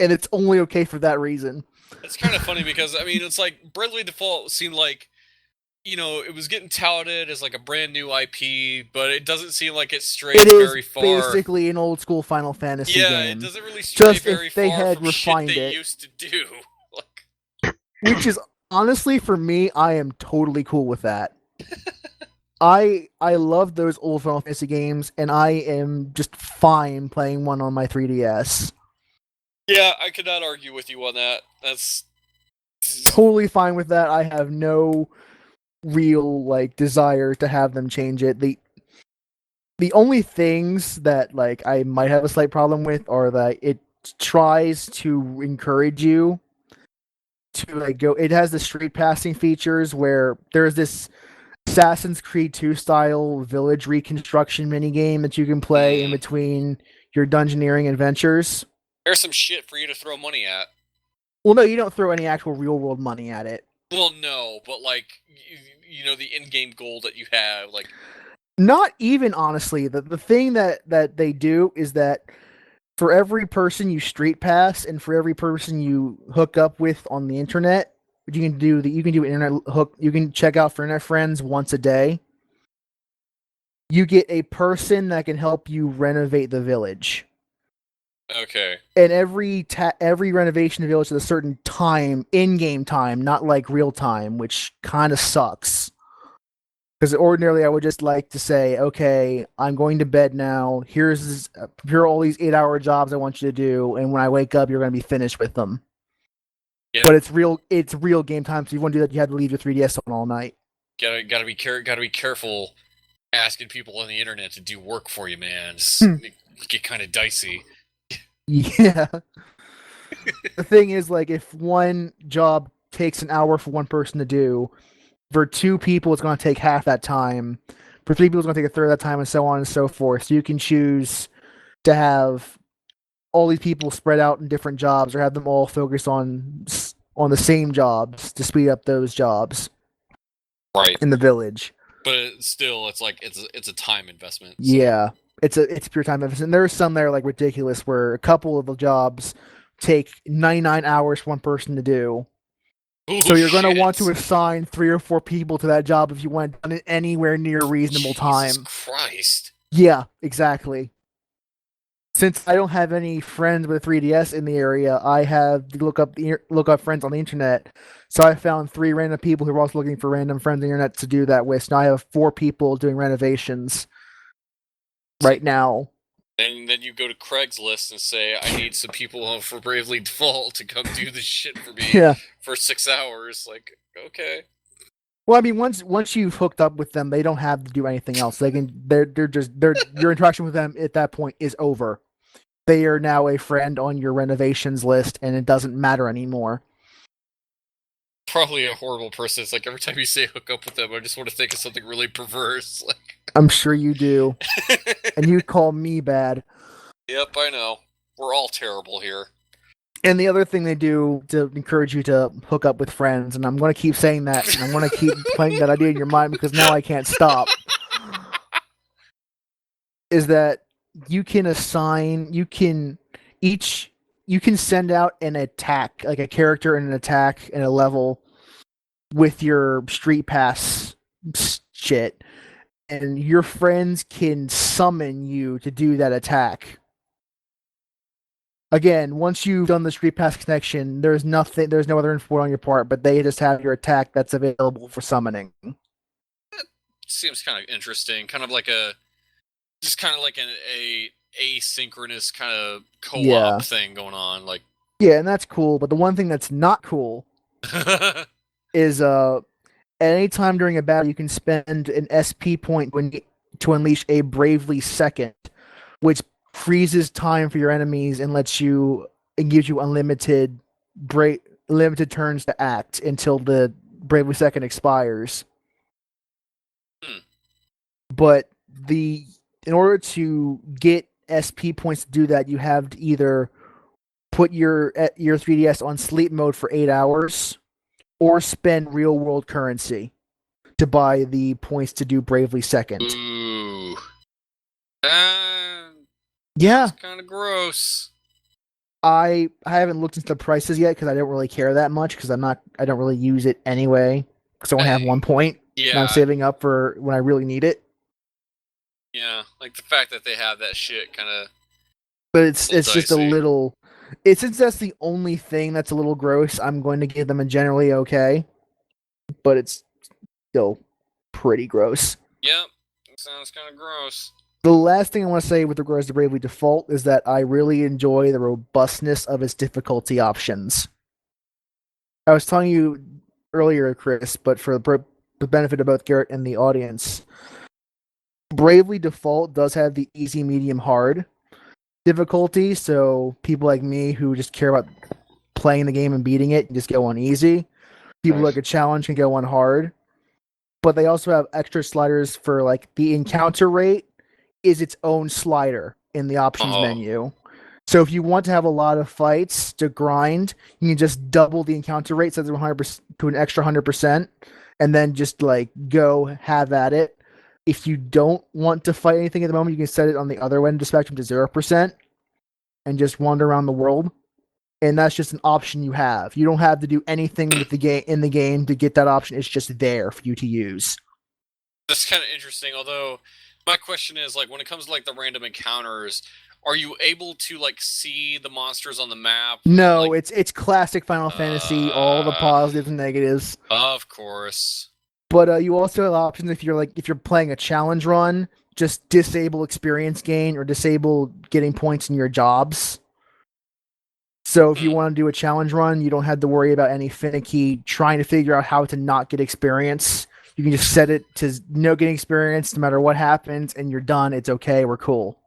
And it's only okay for that reason. It's kind of funny because, I mean, it's like Bravely Default seemed like, it was getting touted as like a brand new IP, but it doesn't seem like it strayed very far. It is basically an old school Final Fantasy game. Yeah, it doesn't really stray very far from shit they used to do. Which is, honestly, for me, I am totally cool with that. I love those old Final Fantasy games, and I am just fine playing one on my 3DS. Yeah, I could not argue with you on that. That's Totally fine with that. I have no real like desire to have them change it. The only things that like I might have a slight problem with are that it tries to encourage you to like go. It has the street passing features where there's this Assassin's Creed 2 style village reconstruction minigame that you can play in between your dungeoneering adventures. there's some shit for you to throw money at. Well, no, you don't throw any actual real world money at it. Well, no, but like you know the in-game goal that you have, like Not even honestly. The thing that they do is that for every person you street pass and for every person you hook up with on the internet, you can do internet hook. You can check out for internet friends once a day. You get a person that can help you renovate the village. okay, And every renovation of the village at a certain time, in-game time, not like real time, which kind of sucks. Because ordinarily I would just like to say, okay, I'm going to bed now. Here are all these 8-hour jobs I want you to do, and when I wake up, you're going to be finished with them. yeah. But it's real game time, so you want to do that, you have to leave your 3DS on all night. Gotta be careful asking people on the internet to do work for you, man. It get kind of dicey. Yeah. The thing is, like, if one job takes an hour for one person to do, for 2 people, it's going to take half that time. For 3 people, it's going to take a third of that time, and so on and so forth. So you can choose to have all these people spread out in different jobs, or have them all focus on the same jobs to speed up those jobs Right. in the village. But still, it's like it's a time investment. So. Yeah, it's pure time investment. There are some that are like ridiculous, where a couple of the jobs take 99 hours for one person to do. Ooh, So you're going to shit. want to assign 3 or 4 people to that job if you want it done anywhere near reasonable time. Jesus Christ. Yeah, exactly. Since I don't have any friends with a 3DS in the area, I have to look up friends on the internet. So I found 3 random people who are also looking for random friends on the internet to do that with. So now I have 4 people doing renovations right now. And then you go to Craigslist and say, I need some people for Bravely Default to come do this shit for me Yeah. for 6 hours. Like, okay. Well, I mean, once you've hooked up with them, they don't have to do anything else. They're your interaction with them at that point is over. They are now a friend on your renovations list, and it doesn't matter anymore. Probably a horrible person. It's like every time you say hook up with them, I just want to think of something really perverse. Like, I'm sure you do, and you call me bad. yep, I know. We're all terrible here. And the other thing they do to encourage you to hook up with friends, and I'm going to keep saying that, and I'm going to keep playing that idea in your mind because now I can't stop, is that you can send out an attack, like a character and an attack and a level with your street pass shit, and your friends can summon you to do that attack. Again, once you've done the street pass connection, there's no other info on your part, but they just have your attack that's available for summoning. Seems kind of interesting. Kind of like an asynchronous kind of co-op thing going on. Like, yeah, and that's cool. But the one thing that's not cool is at any time during a battle, you can spend an SP point to unleash a Bravely Second, which freezes time for your enemies and gives you unlimited turns to act until the Bravely Second expires. But in order to get SP points to do that, you have to either put your 3DS on sleep mode for 8 hours or spend real world currency to buy the points to do Bravely Second. ooh. Yeah. That's kind of gross. I haven't looked into the prices yet because I don't really care that much because I don't really use it anyway because I only have 1 point and I'm saving up for when I really need it. Yeah, like the fact that they have that shit kind of. But it's just a little. Since that's the only thing that's a little gross, I'm going to give them a generally okay. But it's still pretty gross. Yep. It sounds kind of gross. The last thing I want to say with regards to Bravely Default is that I really enjoy the robustness of its difficulty options. I was telling you earlier, Chris, but for the benefit of both Garrett and the audience, Bravely Default does have the easy, medium, hard difficulty, so people like me who just care about playing the game and beating it just go on easy. People Nice. like a challenge can go on hard. But they also have extra sliders for like the encounter rate is its own slider in the options Oh, menu. So if you want to have a lot of fights to grind, you can just double the encounter rate, set it 100% to an extra 100%, and then just like go have at it. If you don't want to fight anything at the moment, you can set it on the other end of the spectrum to 0% and just wander around the world. And that's just an option you have. You don't have to do anything with the game in the game to get that option. It's just there for you to use. that's kind of interesting. Although, my question is, like, when it comes to like the random encounters, are you able to like see the monsters on the map? No, Like, it's classic Final Fantasy, all the positives and negatives. of course. But you also have options if you're playing a challenge run, just disable experience gain or disable getting points in your jobs. So if you want to do a challenge run, you don't have to worry about any finicky trying to figure out how to not get experience. You can just set it to no getting experience no matter what happens, and you're done. It's okay. We're cool.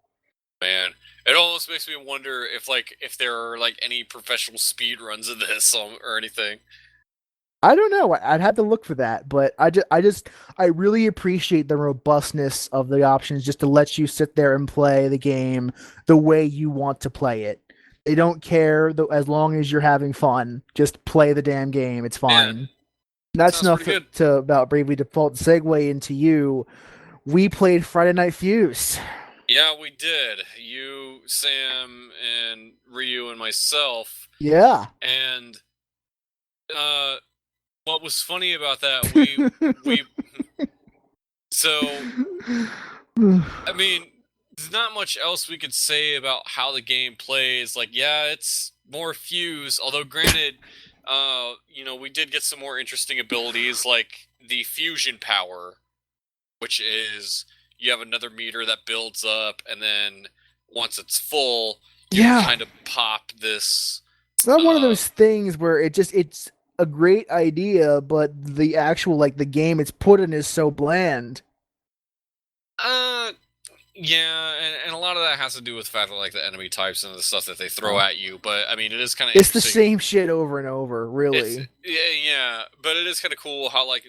Man, it almost makes me wonder if there are like any professional speed runs of this or anything. I don't know. I'd have to look for that, but I really appreciate the robustness of the options just to let you sit there and play the game the way you want to play it. They don't care as long as you're having fun. Just play the damn game. It's fine. That's Sounds enough pretty good. to about Bravely Default. Segue into you. We played Friday Night Fuse. Yeah, we did. You, Sam, and Ryu, and myself. Yeah. And what was funny about that, we so I mean, there's not much else we could say about how the game plays. Like, yeah, it's more Fuse, although granted, we did get some more interesting abilities like the fusion power, which is you have another meter that builds up, and then once it's full, you Yeah. kind of pop this. It's not one of those things where it's a great idea, but the actual like the game it's put in is so bland. Yeah, and a lot of that has to do with the fact that like the enemy types and the stuff that they throw at you. But I mean, it is kind of It's the interesting. same shit over and over, really. Yeah, but it is kind of cool how like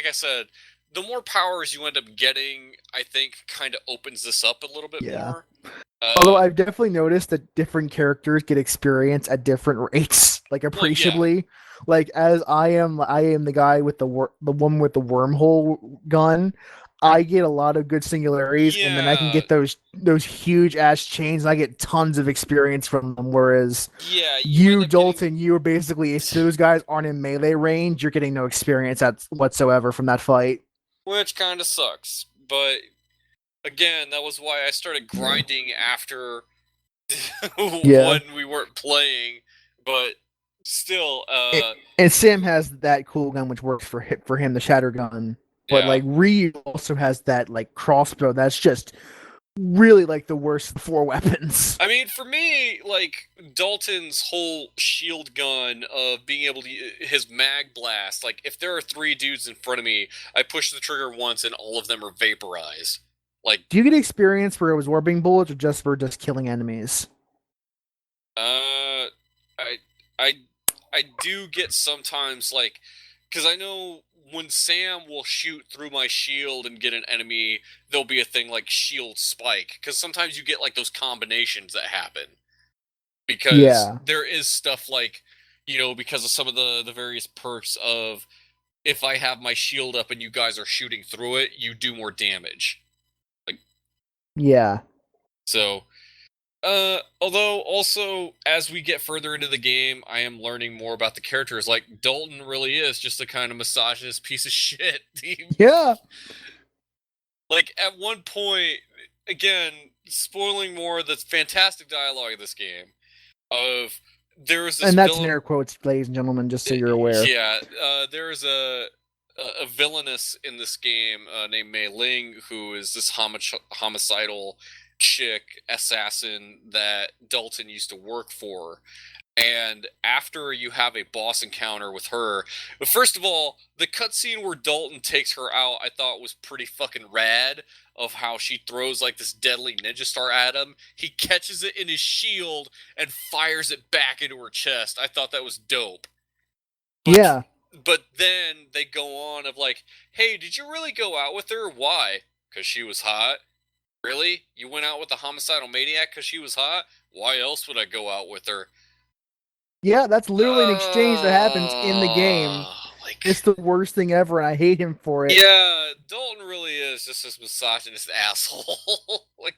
I said, the more powers you end up getting, I think, kind of opens this up a little bit more. Although I've definitely noticed that different characters get experience at different rates, like appreciably. Yeah. Like as I am the guy with the one with the wormhole gun. I get a lot of good singularities, and then I can get those huge ass chains. And I get tons of experience from them. Whereas you Dalton, you are basically if those guys aren't in melee range, you're getting no experience whatsoever from that fight. Which kind of sucks, but again, that was why I started grinding after when we weren't playing. But still, and Sam has that cool gun which works for him, the shatter gun. But like Ryu also has that like crossbow that's just really like the worst of the four weapons. I mean, for me, like Dalton's whole shield gun of being able to his mag blast, like if there are 3 dudes in front of me, I push the trigger once and all of them are vaporized. Like, do you get experience where it was warping bullets or just for just killing enemies? I do get sometimes like because I know when Sam will shoot through my shield and get an enemy, there'll be a thing like shield spike. Because sometimes you get like those combinations that happen. Because there is stuff like, because of some of the various perks of if I have my shield up and you guys are shooting through it, you do more damage. Like, so, although also as we get further into the game, I am learning more about the characters. Like Dalton really is just a kind of misogynist piece of shit. Yeah. Like at one point, again, spoiling more of the fantastic dialogue of this game. There was this and that's in air quotes, ladies and gentlemen, just so you're aware. Yeah, there is a a villainess in this game named Mei Ling, who is this homicidal chick assassin that Dalton used to work for. And after you have a boss encounter with her, but first of all, the cutscene where Dalton takes her out, I thought was pretty fucking rad. Of how she throws like this deadly ninja star at him, he catches it in his shield and fires it back into her chest. I thought that was dope. Yeah. But then they go on of like, hey, did you really go out with her? Why? Because she was hot. Really? You went out with a homicidal maniac because she was hot? Why else would I go out with her? Yeah, that's literally an exchange that happens in the game. Like, It's the worst thing ever, and I hate him for it. yeah, Dalton really is just this misogynist asshole. Like,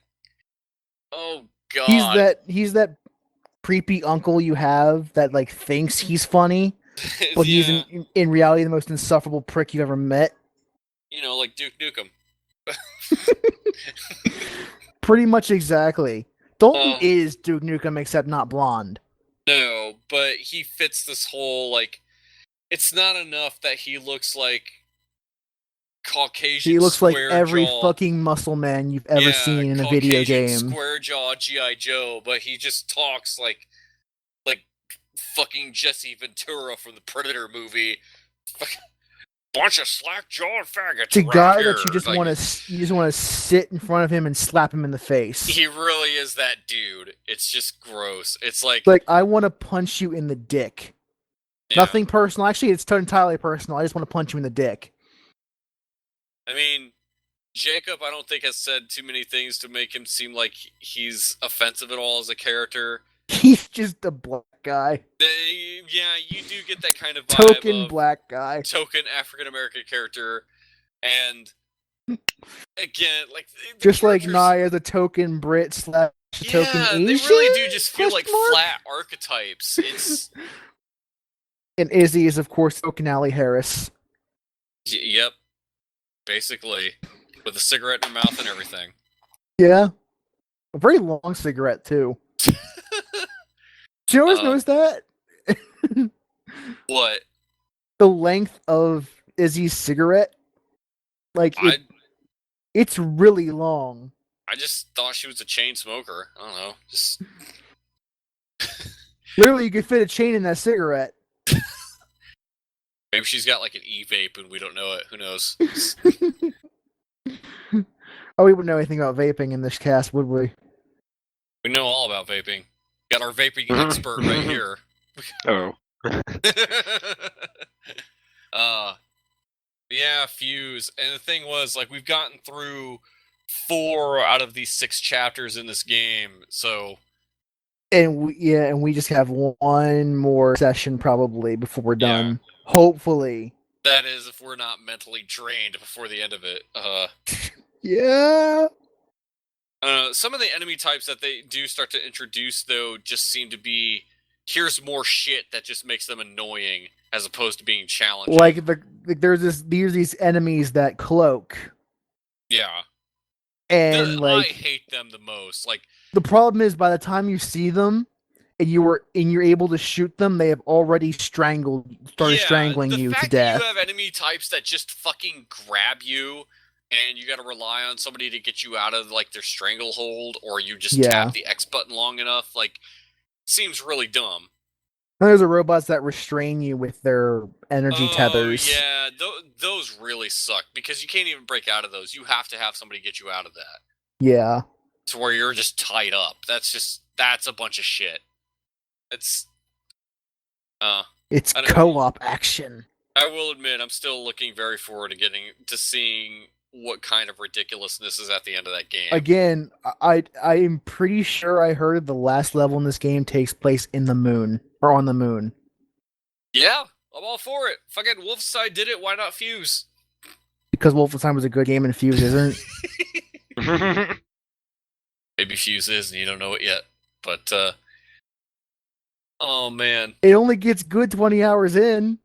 oh god, He's that creepy uncle you have that like thinks he's funny, but he's yeah, in reality the most insufferable prick you've ever met. you know, like Duke Nukem. Pretty much exactly. Dalton is Duke Nukem, except not blonde. No, but he fits this whole like. It's not enough that he looks like Caucasian. He looks like square every jaw. fucking muscle man you've ever seen in a video game. Square jaw GI Joe, but he just talks like fucking Jesse Ventura from the Predator movie. Bunch of slack jawed faggots. It's a guy here. that you just want to sit in front of him and slap him in the face. He really is that dude. It's just gross. It's like I want to punch you in the dick. Yeah. Nothing personal. Actually, it's entirely personal. I just want to punch you in the dick. I mean, Jacob, I don't think has said too many things to make him seem like he's offensive at all as a character. He's just a black guy. Yeah, you do get that kind of vibe. Token black guy. Token African-American character. And again, like... Just like Nye as a token Brit / token Asian? They really do just feel like flat archetypes. It's... And Izzy is, of course, token Allie Harris. Yep. Basically. With a cigarette in her mouth and everything. Yeah. A very long cigarette, too. Did you always notice that? What? The length of Izzy's cigarette? Like, it's really long. I just thought she was a chain smoker. I don't know. Just... Literally, you could fit a chain in that cigarette. Maybe she's got like an e-vape and we don't know it. Who knows? Oh, we wouldn't know anything about vaping in this cast, would we? We know all about vaping. Got our vaping expert right here. Oh. Yeah, Fuse. And the thing was, like, we've gotten through 4 out of these 6 chapters in this game, so... And we just have one more session probably before we're done. Yeah. Hopefully. That is, if we're not mentally drained before the end of it. Yeah. Some of the enemy types that they do start to introduce, though, just seem to be, here's more shit that just makes them annoying, as opposed to being challenging. Like, there's these enemies that cloak. Yeah. And I hate them the most. Like, the problem is, by the time you see them and you're able to shoot them, they have already strangling you to death. The fact that you have enemy types that just fucking grab you, and you got to rely on somebody to get you out of like their stranglehold, or you just tap the X button long enough, like, seems really dumb. And there's robots that restrain you with their energy tethers. Yeah, those really suck because you can't even break out of those. You have to have somebody get you out of that. Yeah. To where you're just tied up. That's a bunch of shit. It's co-op action. I will admit, I'm still looking very forward to seeing what kind of ridiculousness is at the end of that game. Again, I'm pretty sure I heard the last level in this game takes place in the moon. Or on the moon. Yeah, I'm all for it. Fucking Wolfenstein did it, why not Fuse? Because Wolfenstein was a good game and Fuse isn't. Maybe Fuse is and you don't know it yet. But, oh man. It only gets good 20 hours in.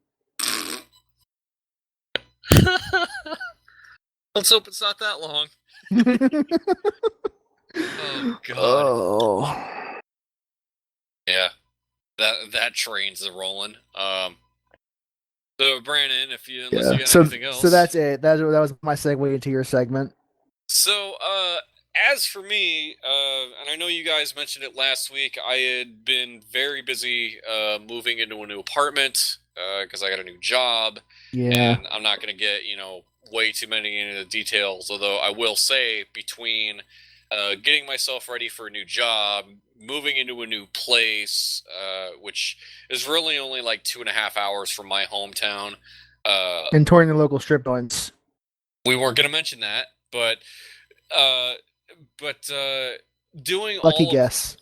Let's hope it's not that long. Oh, God. Oh. Yeah. That train's a rolling. So Brandon, unless you Yeah. got So anything so else. that's it. That was my segue into your segment. So, as for me, and I know you guys mentioned it last week, I had been very busy moving into a new apartment because I got a new job, Yeah. and I'm not going to get way too many into the details. Although I will say, between getting myself ready for a new job, moving into a new place, which is really only like 2.5 hours from my hometown. Uh, And touring the local strip joints. we weren't going to mention that, uh, but doing Lucky all of guess.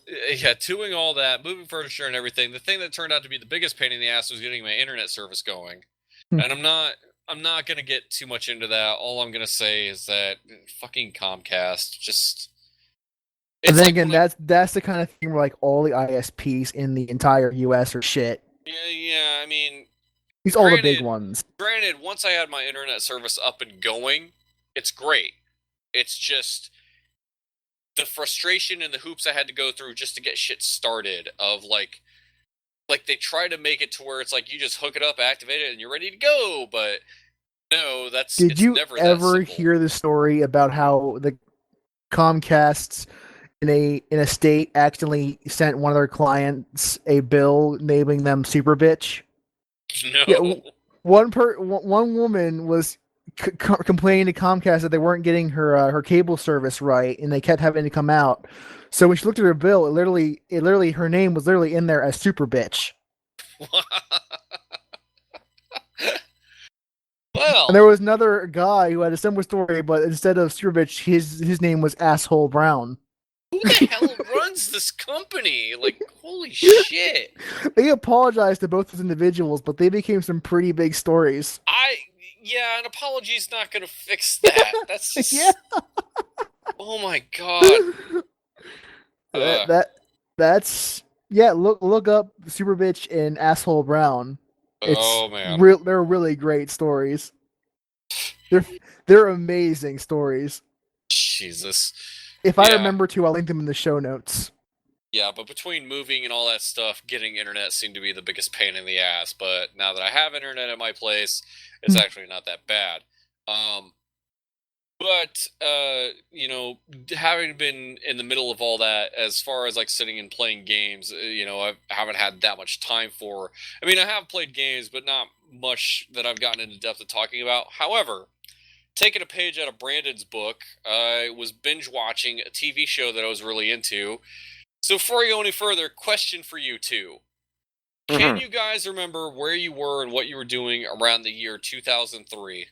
doing all that, moving furniture and everything. The thing that turned out to be the biggest pain in the ass was getting my internet service going. Hmm. And I'm not gonna get too much into that. All I'm gonna say is that fucking Comcast just. And It's then like again, that's the kind of thing where like all the ISPs in the entire US are shit. yeah. I mean, These all the big granted, ones. granted, once I had my internet service up and going, it's great. It's just the frustration and the hoops I had to go through just to get shit started. Of like they try to make it to where it's like you just hook it up, activate it, and you're ready to go. But no, Did it's you never that ever simple. hear the story about how the Comcasts in a state accidentally sent one of their clients a bill naming them Super Bitch? Yeah, No. one woman was complaining to Comcast that they weren't getting her cable service right, and they kept having to come out. So when she looked at her bill, it literally her name was literally in there as Super Bitch. And Well, there was another guy who had a similar story, but instead of Super Bitch, his name was Asshole Brown. who the hell runs this company? Like, holy shit. They apologized to both those individuals, but they became some pretty big stories. Yeah, an apology's not gonna fix that. That's just. Yeah. Oh my god. That that that's yeah. Look up Super Bitch and Asshole Brown. It's Oh man. real. They're really great stories. They're they're amazing stories. Jesus. If I Yeah. remember to, I'll link them in the show notes. Yeah, but between moving and all that stuff, getting internet seemed to be the biggest pain in the ass. But now that I have internet at my place, it's actually not that bad. Um, but having been in the middle of all that, as far as like sitting and playing games, I haven't had that much time for. I mean, I have played games, but not much that I've gotten into depth of talking about. However, taking a page out of Brandon's book, I was binge watching a TV show that I was really into. So before I go any further, question for you two. Can you guys remember where you were and what you were doing around the year 2003?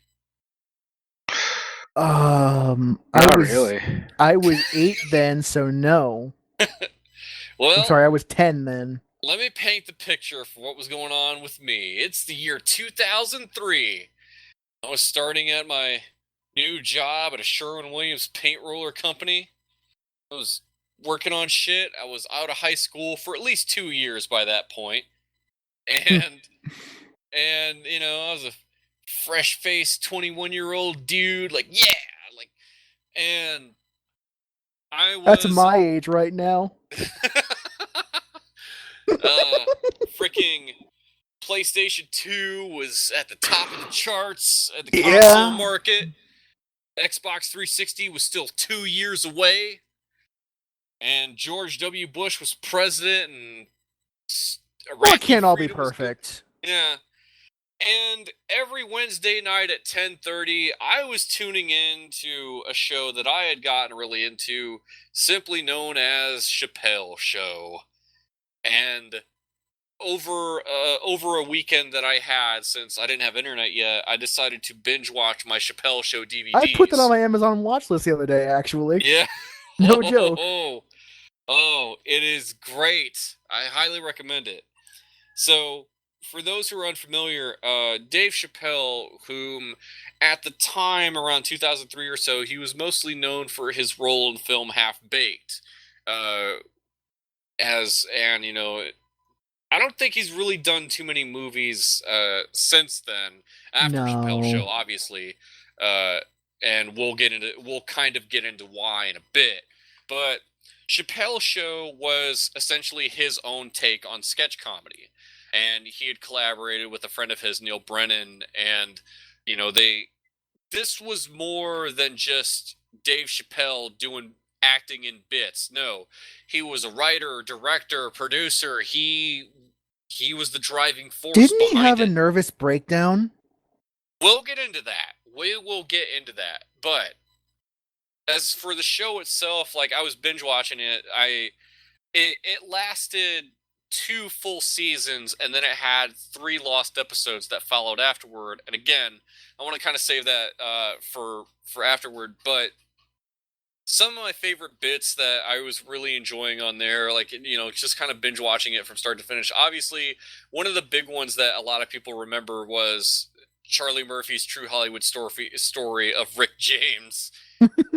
Not Not really. I was 8 then, so no. I'm Well, sorry, I was 10 then. let me paint the picture for what was going on with me. It's the year 2003. I was starting at my new job at a Sherwin-Williams paint roller company. I was working on shit. I was out of high school for at least 2 years by that point. And I was a fresh-faced 21-year-old dude, like, yeah, like, and I That's was my age right now. freaking PlayStation 2 was at the top of the charts at the console Yeah. market. Xbox 360 was still 2 years away. And George W. Bush was president, and Well, it can't all be perfect. Yeah. And every Wednesday night at 10:30, I was tuning in to a show that I had gotten really into, simply known as Chapelle Show. And over a weekend that I had, since I didn't have internet yet, I decided to binge watch my Chapelle Show DVDs. I put that on my Amazon watch list the other day, actually. Yeah. No joke. Oh, it is great. I highly recommend it. So, for those who are unfamiliar, Dave Chappelle, whom at the time, around 2003 or so, he was mostly known for his role in film Half Baked. I don't think he's really done too many movies since then, after Chappelle Show, obviously. And we'll kind of get into why in a bit. But Chappelle Show was essentially his own take on sketch comedy. and he had collaborated with a friend of his, Neil Brennan, and this was more than just Dave Chapelle doing acting in bits. No, he was a writer, director, producer. He was the driving force. Didn't he behind have it. a nervous breakdown? We'll get into that. We will get into that. But as for the show itself, like, I was binge watching it. It lasted 2 full seasons, and then it had 3 lost episodes that followed afterward. And again, I want to kind of save that for afterward. But some of my favorite bits that I was really enjoying on there, like, just kind of binge watching it from start to finish. Obviously, one of the big ones that a lot of people remember was Charlie Murphy's True Hollywood story of Rick James,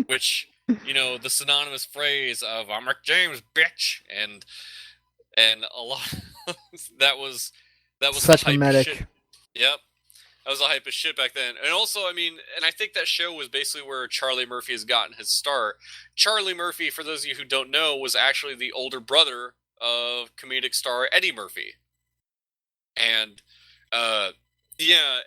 which, the synonymous phrase of "I'm Rick James, bitch," and a lot that was Such the hype medic. shit. Yep. That was the hype of shit back then. And also, I mean, and I think that show was basically where Charlie Murphy has gotten his start. Charlie Murphy, for those of you who don't know, was actually the older brother of comedic star Eddie Murphy. And, yeah,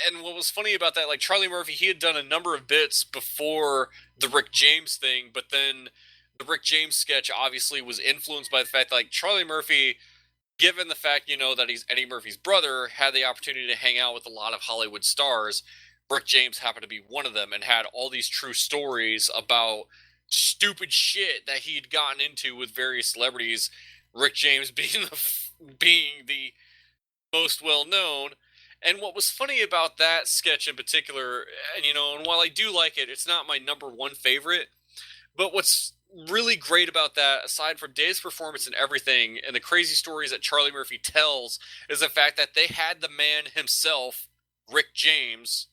and what was funny about that, like, Charlie Murphy, he had done a number of bits before the Rick James thing, but then the Rick James sketch obviously was influenced by the fact that, like, Charlie Murphy, given the fact, that he's Eddie Murphy's brother, had the opportunity to hang out with a lot of Hollywood stars. Rick James happened to be one of them and had all these true stories about stupid shit that he'd gotten into with various celebrities, Rick James being the most well-known. And what was funny about that sketch in particular, and while I do like it, it's not my number one favorite, but what's really great about that, aside from Dave's performance and everything, and the crazy stories that Charlie Murphy tells, is the fact that they had the man himself, Rick James,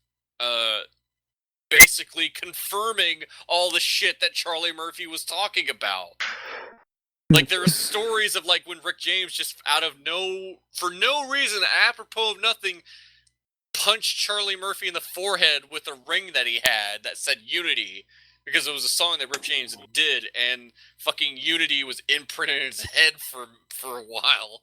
basically confirming all the shit that Charlie Murphy was talking about. Like, there are stories of, like, when Rick James just for no reason, apropos of nothing, punched Charlie Murphy in the forehead with a ring that he had that said Unity, because it was a song that Rick James did, and fucking Unity was imprinted in his head for a while.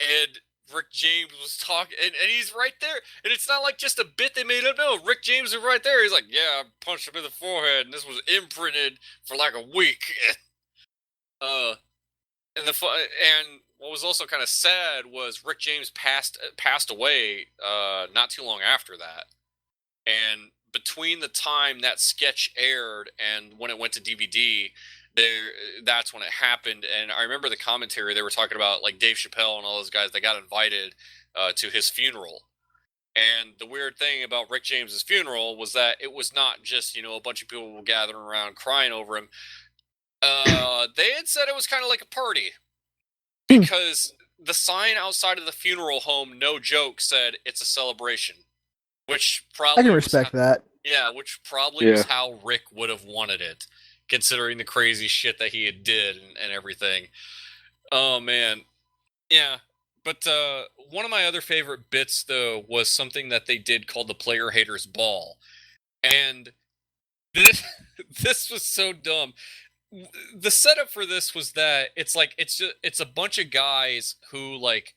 And Rick James was talking, and he's right there. And it's not like just a bit they made up. No, Rick James is right there. He's like, yeah, I punched him in the forehead, and this was imprinted for like a week. And what was also kind of sad was Rick James passed away not too long after that. And between the time that sketch aired and when it went to DVD, that's when it happened. And I remember the commentary, they were talking about, like, Dave Chapelle and all those guys that got invited to his funeral. And the weird thing about Rick James's funeral was that it was not just, a bunch of people gathering around crying over him. They had said it was kind of like a party, because the sign outside of the funeral home, no joke, said it's a celebration. Which probably I can respect that. Yeah, which probably was how Rick would have wanted it, considering the crazy shit that he had did and everything. Oh, man. Yeah. But one of my other favorite bits, though, was something that they did called the Player Haters Ball. And this was so dumb. The setup for this was that it's a bunch of guys who, like,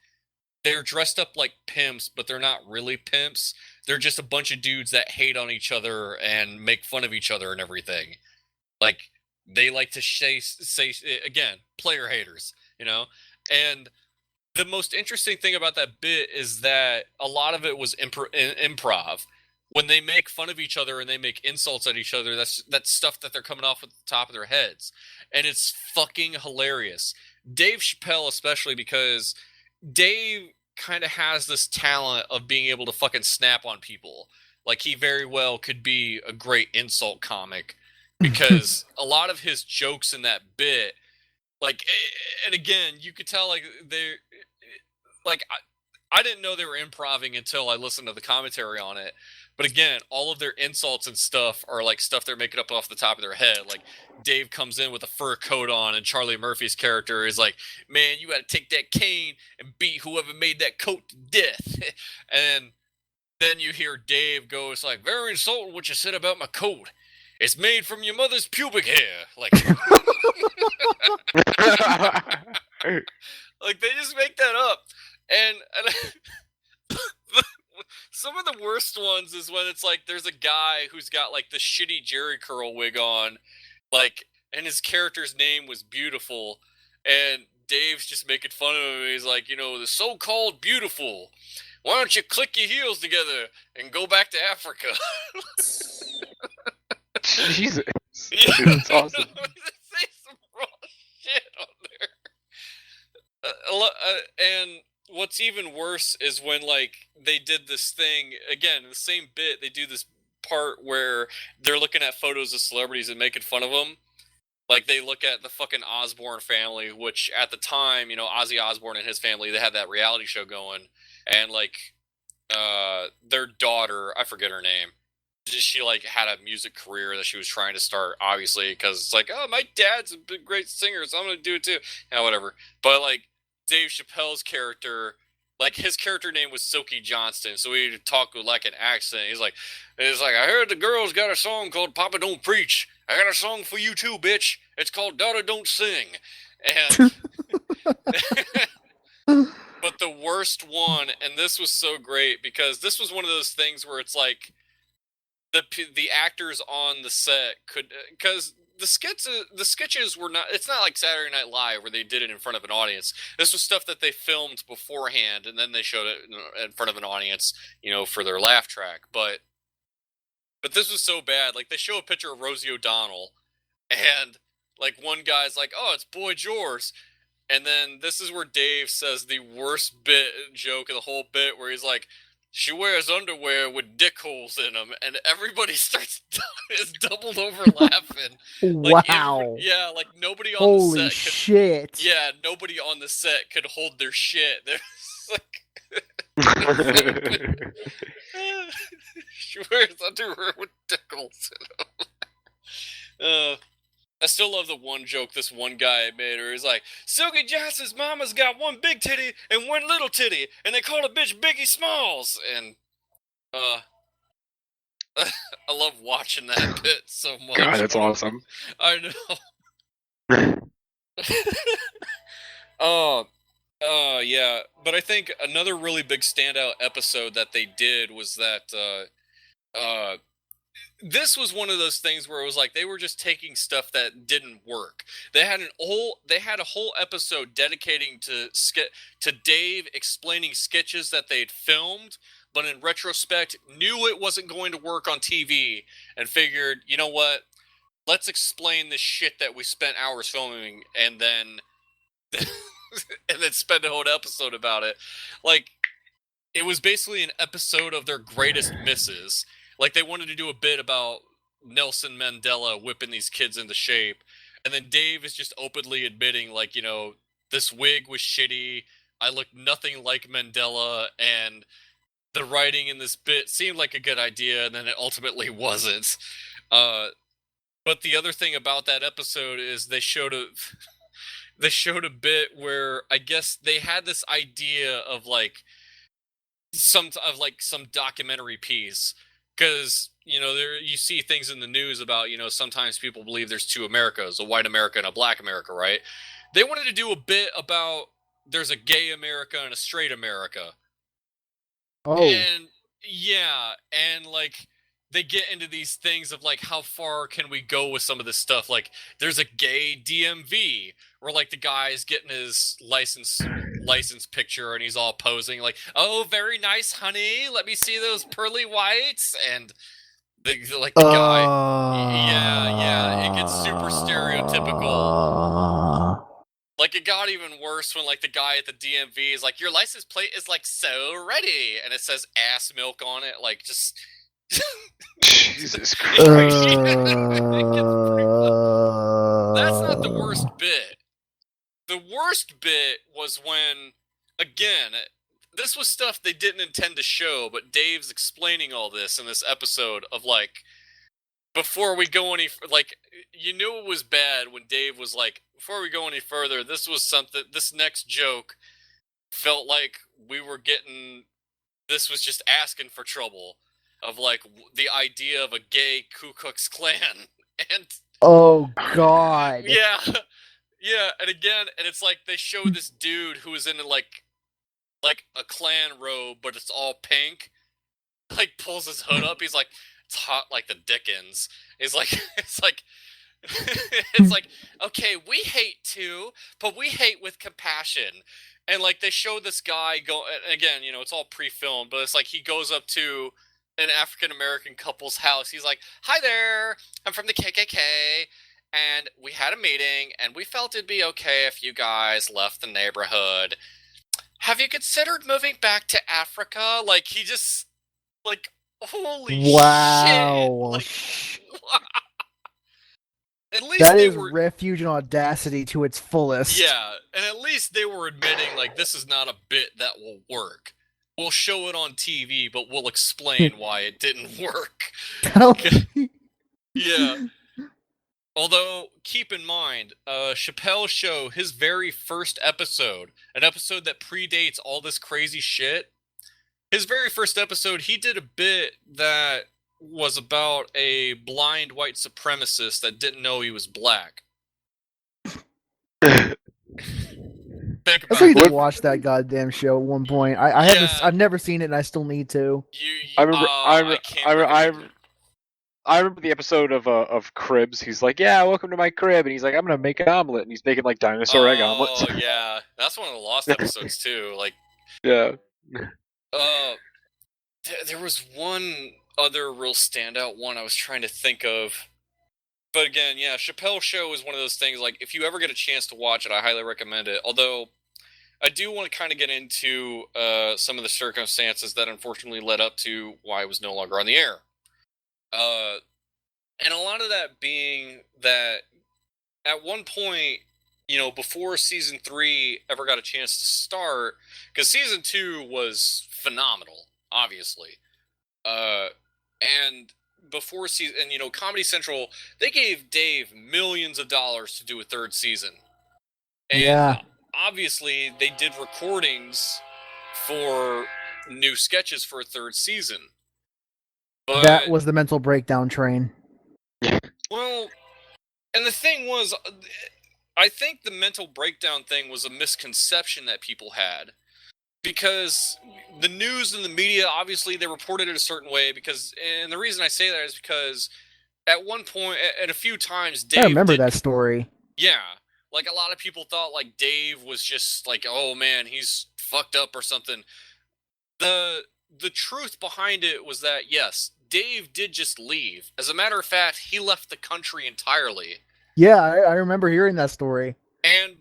they're dressed up like pimps, but they're not really pimps. They're just a bunch of dudes that hate on each other and make fun of each other and everything. Like, they like to say again, player haters, And the most interesting thing about that bit is that a lot of it was improv. When they make fun of each other and they make insults at each other, that's stuff that they're coming off at the top of their heads. And it's fucking hilarious. Dave Chapelle especially, because Dave kind of has this talent of being able to fucking snap on people. Like, he very well could be a great insult comic, because a lot of his jokes in that bit, like, and again, you could tell, like, they're, like, I didn't know they were improvising until I listened to the commentary on it. But again, all of their insults and stuff are like stuff they're making up off the top of their head. Like, Dave comes in with a fur coat on, and Charlie Murphy's character is like, man, you got to take that cane and beat whoever made that coat to death. And then you hear Dave go, it's like, very insulting what you said about my coat. It's made from your mother's pubic hair. Like, like, Like, they just make that up. And some of the worst ones is when it's like there's a guy who's got like the shitty Jerry curl wig on, like, and his character's name was Beautiful, and Dave's just making fun of him. He's like, the so-called Beautiful. Why don't you click your heels together and go back to Africa? Jesus. Yeah, That's awesome. Say some raw shit on there. And what's even worse is when, like, they did this thing, again, the same bit, they do this part where they're looking at photos of celebrities and making fun of them. Like, they look at the fucking Osbourne family, which at the time, Ozzy Osbourne and his family, they had that reality show going. And, like, their daughter, I forget her name, she, like, had a music career that she was trying to start, obviously, because it's like, oh, my dad's a big, great singer, so I'm going to do it too. Yeah, whatever. But, like, Dave Chappelle's character, like, his character name was Silky Johnston, so he talked with, like, an accent. He's like, I heard the girl's got a song called Papa Don't Preach. I got a song for you too, bitch. It's called Daughter Don't Sing. And but the worst one, and this was so great, because this was one of those things where it's like, the actors on the set could, because the sketches were not, it's not like Saturday Night Live where they did it in front of an audience. This was stuff that they filmed beforehand and then they showed it in front of an audience, for their laugh track. But this was so bad. Like, they show a picture of Rosie O'Donnell and, like, one guy's like, oh, it's Boy George. And then this is where Dave says the worst joke of the whole bit, where he's like, she wears underwear with dick holes in them, and everybody is doubled over laughing. Like, wow. Yeah, like, nobody on Holy the set shit. Yeah, nobody on the set could hold their shit. There's like she wears underwear with dick holes in them. I still love the one joke this one guy made, where he's like, Silky Johnson's mama's got one big titty and one little titty, and they call the bitch Biggie Smalls. And, I love watching that bit so much. God, that's awesome. I know. Yeah. But I think another really big standout episode that they did was that, this was one of those things where it was like they were just taking stuff that didn't work. They had a whole episode dedicating to Dave explaining sketches that they'd filmed, but in retrospect knew it wasn't going to work on TV and figured, you know what? Let's explain this shit that we spent hours filming and then and then spend a whole episode about it. Like, it was basically an episode of their greatest misses. Like, they wanted to do a bit about Nelson Mandela whipping these kids into shape. And then Dave is just openly admitting, like, this wig was shitty. I looked nothing like Mandela. And the writing in this bit seemed like a good idea. And then it ultimately wasn't. But the other thing about that episode is they showed a bit where I guess they had this idea of, like, some documentary piece. Because, you see things in the news about, sometimes people believe there's two Americas, a white America and a black America, right? They wanted to do a bit about there's a gay America and a straight America. Oh. And, yeah, and, like, they get into these things of, like, how far can we go with some of this stuff? Like, there's a gay DMV, where, like, the guy's getting his license picture and he's all posing like, oh, very nice, honey, let me see those pearly whites. And the guy, yeah, it gets super stereotypical. Like, it got even worse when, like, the guy at the DMV is like, your license plate is, like, so ready, and it says ass milk on it. Like, just Jesus Christ. That's not the worst bit. The worst bit was when, again, this was stuff they didn't intend to show, but Dave's explaining all this in this episode of, like, before we go any, like, you knew it was bad when Dave was like, before we go any further, this next joke felt like this was just asking for trouble, of, like, the idea of a gay Ku Klux Klan. And oh, God. yeah. Yeah, and again, and it's like they show this dude who is in like a clan robe, but it's all pink. Like pulls his hood up. He's like, it's hot like the Dickens. He's like, it's like, it's like, okay, we hate too, but we hate with compassion. And like they show this guy go again, it's all pre-filmed, but it's like he goes up to an African American couple's house. He's like, "Hi there, I'm from the KKK, and we had a meeting, and we felt it'd be okay if you guys left the neighborhood. Have you considered moving back to Africa?" Like he just like holy Wow. shit! Like, at least That they is were. refuge and audacity to its fullest. Yeah, and at least they were admitting, like, this is not a bit that will work. We'll show it on TV, but we'll explain why it didn't work. Yeah. Although, keep in mind, Chapelle's show, his very first episode, an episode that predates all this crazy shit, his very first episode, he did a bit that was about a blind white supremacist that didn't know he was black. Think I about need it. to watch that goddamn show at one point. I haven't. Yeah. I've never seen it, and I still need to. I remember the episode of Cribs. He's like, "Yeah, welcome to my crib," and he's like, "I'm gonna make an omelet," and he's making like dinosaur egg omelets. Oh yeah, that's one of the lost episodes too. Like, Yeah. there was one other real standout one I was trying to think of, but again, yeah, Chappelle Show is one of those things. Like, if you ever get a chance to watch it, I highly recommend it. Although, I do want to kind of get into some of the circumstances that unfortunately led up to why it was no longer on the air. And a lot of that being that at one point, before season 3 ever got a chance to start, because season 2 was phenomenal, obviously. And before season, and Comedy Central, they gave Dave millions of dollars to do a third season. And Yeah. obviously, they did recordings for new sketches for a third season. But, That was the mental breakdown train. well, and the thing was, I think the mental breakdown thing was a misconception that people had. Because the news and the media, obviously, they reported it a certain way. And the reason I say that is because at one point, at a few times, Dave I remember that story. Yeah. Like, a lot of people thought, like, Dave was just like, oh, man, he's fucked up or something. The truth behind it was that, yes, Dave did just leave. As a matter of fact, he left the country entirely. Yeah, I remember hearing that story.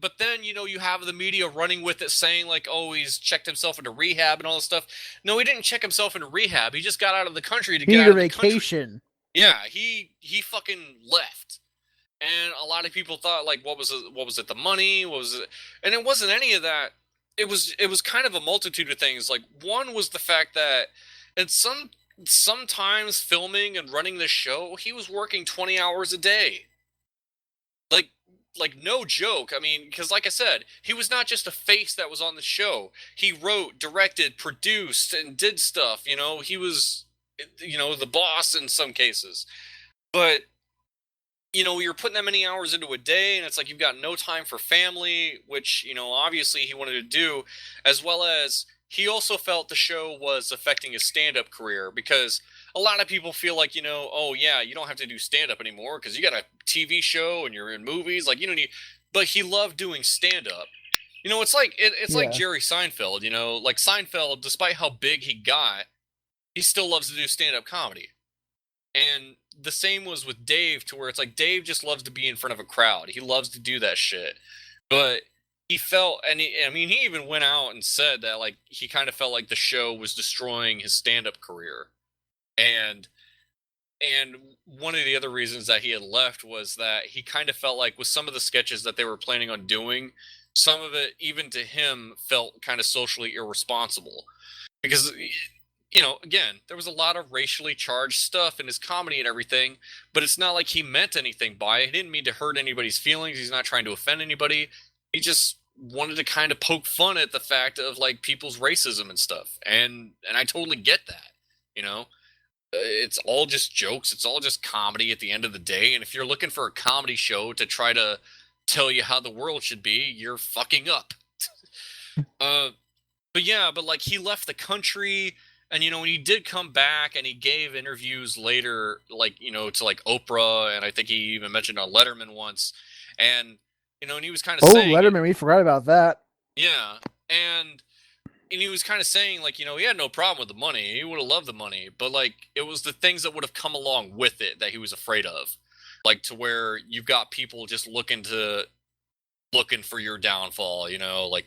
But then, you have the media running with it saying, like, oh, he's checked himself into rehab and all this stuff. No, he didn't check himself into rehab. He just got out of the country to He get needed out a of the country. vacation. Yeah, he fucking left. And a lot of people thought, like, what was it, the money? What was it? And it wasn't any of that. It was kind of a multitude of things. Like, one was the fact that sometimes filming and running this show, he was working 20 hours a day. Like no joke. I mean, because like I said, he was not just a face that was on the show. He wrote, directed, produced, and did stuff. He was, the boss in some cases. But you're putting that many hours into a day, and it's like you've got no time for family, which obviously he wanted to do, as well as he also felt the show was affecting his stand-up career, because a lot of people feel like, oh yeah, you don't have to do stand-up anymore because you got a TV show and you're in movies, like you don't need. But he loved doing stand-up. It's like like Jerry Seinfeld. Like Seinfeld, despite how big he got, he still loves to do stand-up comedy. And the same was with Dave, to where it's like Dave just loves to be in front of a crowd. He loves to do that shit. But he felt, and he even went out and said that, like, he kind of felt like the show was destroying his stand-up career. And one of the other reasons that he had left was that he kind of felt like with some of the sketches that they were planning on doing, some of it, even to him, felt kind of socially irresponsible. Because, again, there was a lot of racially charged stuff in his comedy and everything, but it's not like he meant anything by it. He didn't mean to hurt anybody's feelings. He's not trying to offend anybody. He just wanted to kind of poke fun at the fact of, like, people's racism and stuff. And I totally get that, It's all just jokes. It's all just comedy at the end of the day. And if you're looking for a comedy show to try to tell you how the world should be, you're fucking up. But yeah, but like he left the country, and when he did come back and he gave interviews later, like to like Oprah, and I think he even mentioned on Letterman once, and and he was kind of Oh, saying, Letterman, we forgot about that. yeah, and he was kind of saying like he had no problem with the money, he would have loved the money, but like it was the things that would have come along with it that he was afraid of, like to where you've got people just looking for your downfall, like,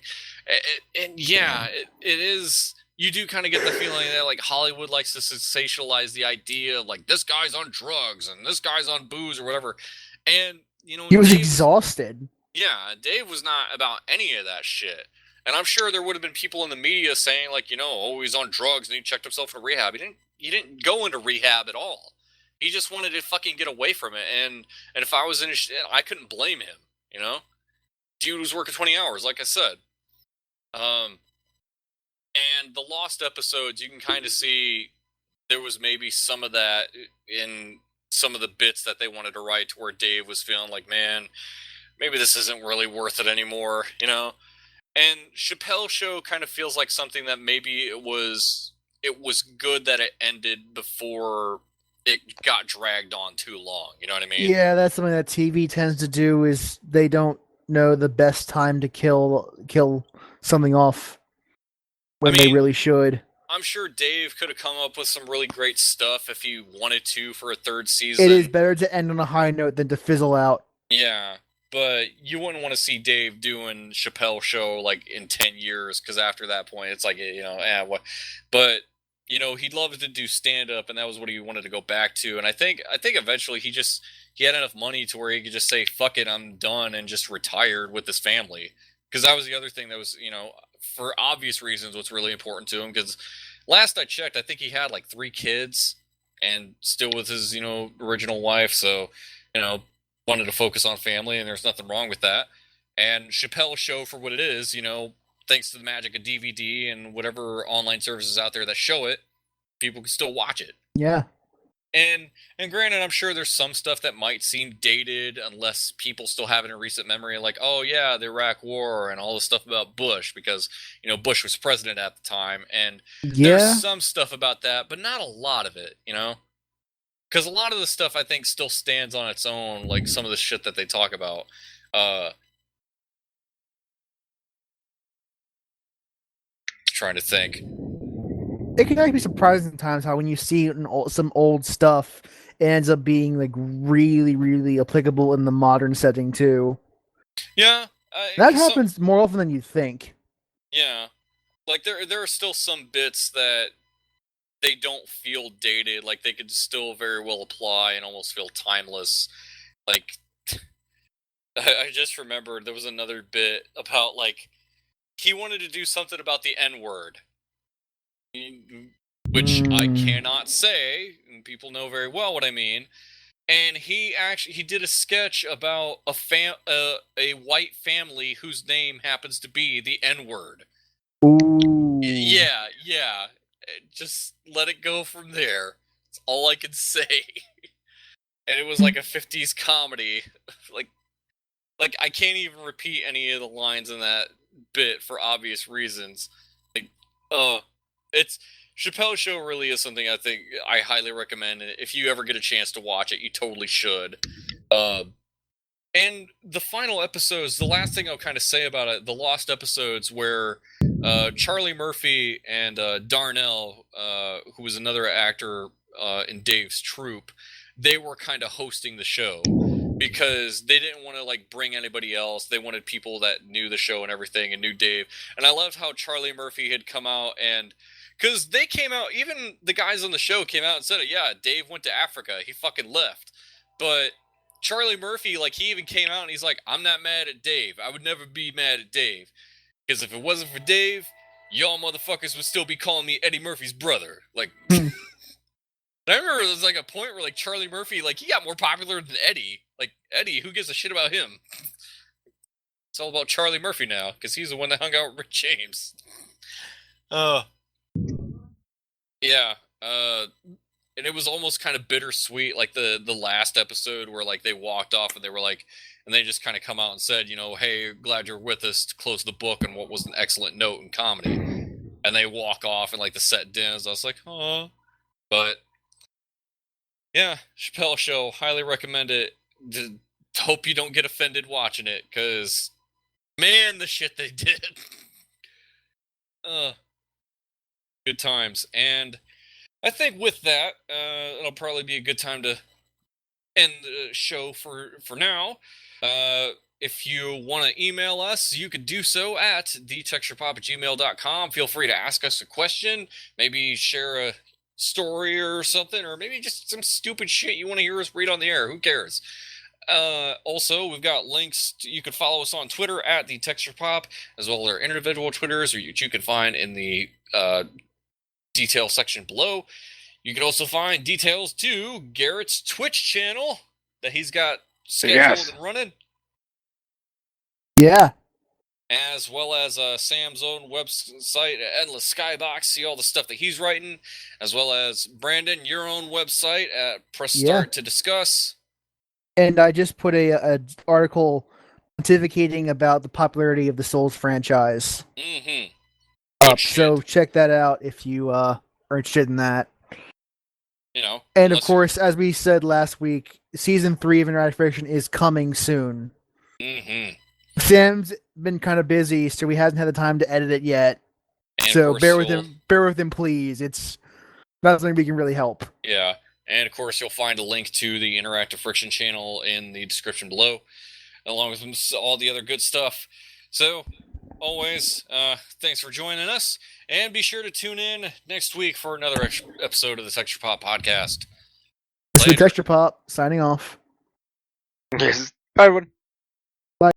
and yeah, it is. You do kind of get the feeling that like Hollywood likes to sensationalize the idea of like this guy's on drugs and this guy's on booze or whatever, and He was Dave, exhausted. yeah, Dave was not about any of that shit. And I'm sure there would have been people in the media saying like, oh, he's on drugs and he checked himself into rehab. He didn't go into rehab at all. He just wanted to fucking get away from it. And if I was in his, I couldn't blame him. Dude was working 20 hours, like I said. And the lost episodes, you can kind of see there was maybe some of that in some of the bits that they wanted to write, to where Dave was feeling like, man, maybe this isn't really worth it anymore, And Chapelle Show kind of feels like something that maybe it was good that it ended before it got dragged on too long. You know what I mean? Yeah, that's something that TV tends to do, is they don't know the best time to kill something off when they really should. I'm sure Dave could have come up with some really great stuff if he wanted to for a third season. It is better to end on a high note than to fizzle out. Yeah, but you wouldn't want to see Dave doing Chapelle Show like in 10 years, because after that point, it's like, what? But he'd love to do stand up, and that was what he wanted to go back to. And I think eventually he had enough money to where he could just say, "Fuck it, I'm done," and just retired with his family. Because that was the other thing that was, for obvious reasons, what's really important to him. Because last I checked, I think he had like 3 kids, and still with his original wife. So wanted to focus on family, and there's nothing wrong with that. And Chapelle Show, for what it is, thanks to the magic of DVD and whatever online services out there that show it, people can still watch it. Yeah. And granted, I'm sure there's some stuff that might seem dated unless people still have it in recent memory, like, oh yeah, the Iraq War and all the stuff about Bush, because Bush was president at the time, and there's some stuff about that, but not a lot of it, because a lot of the stuff I think still stands on its own, like some of the shit that they talk about. Trying to think. It can actually be surprising times how when you see some old stuff, it ends up being like really, really applicable in the modern setting too. Yeah, that happens more often than you think. Yeah, like there are still some bits that they don't feel dated, like they could still very well apply and almost feel timeless. Like I just remembered there was another bit about like he wanted to do something about the N-word, which I cannot say, and people know very well what I mean. And he did a sketch about a white family whose name happens to be the N-word. Ooh. Yeah. Just let it go from there. That's all I can say. And it was like a 50s comedy. Like I can't even repeat any of the lines in that bit for obvious reasons. Like, it's Chapelle Show really is something I think I highly recommend. If you ever get a chance to watch it, you totally should. And the final episodes, the last thing I'll kind of say about it, the lost episodes where Charlie Murphy and Darnell, who was another actor in Dave's troupe, they were kind of hosting the show, because they didn't want to like bring anybody else. They wanted people that knew the show and everything and knew Dave. And I loved how Charlie Murphy had come out, and because they came out, even the guys on the show came out and said, yeah, Dave went to Africa. He fucking left. But Charlie Murphy, like, he even came out and he's like, I'm not mad at Dave. I would never be mad at Dave. Because if it wasn't for Dave, y'all motherfuckers would still be calling me Eddie Murphy's brother. Like, I remember there was like a point where like Charlie Murphy, like, he got more popular than Eddie. Like, Eddie, who gives a shit about him? It's all about Charlie Murphy now, because he's the one that hung out with Rick James. Yeah. And it was almost kind of bittersweet, like the last episode where like they walked off and they were like, and they just kind of come out and said, hey, glad you're with us to close the book on what was an excellent note in comedy. And they walk off and like the set dims. I was like, huh. But yeah, Chapelle Show, highly recommend it. Hope you don't get offended watching it, because man, the shit they did. Good times. And I think with that, it'll probably be a good time to end the show for now. If you want to email us, you could do so at thetexturepop@gmail.com. Feel free to ask us a question, maybe share a story or something, or maybe just some stupid shit you want to hear us read on the air. Who cares? Also, we've got links. You can follow us on Twitter at thetexturepop, as well as our individual Twitters, which you can find in the detail section below. You can also find details to Garrett's Twitch channel that he's got scheduled and running. Yeah. As well as Sam's own website, Endless Skybox, see all the stuff that he's writing, as well as Brandon, your own website at Press Start to Discuss. And I just put a article pontificating about the popularity of the Souls franchise up, so check that out if you are interested in that. And of course, as we said last week, Season 3 of Interactive Fiction is coming soon. Sam's been kind of busy, so he hasn't had the time to edit it yet. And so bear with him, please. It's not something we can really help. Yeah. And of course, you'll find a link to the Interactive Friction channel in the description below, along with all the other good stuff. So, always, thanks for joining us, and be sure to tune in next week for another episode of the Texture Pop podcast. This is Texture Pop, signing off. Yes. Bye, everyone.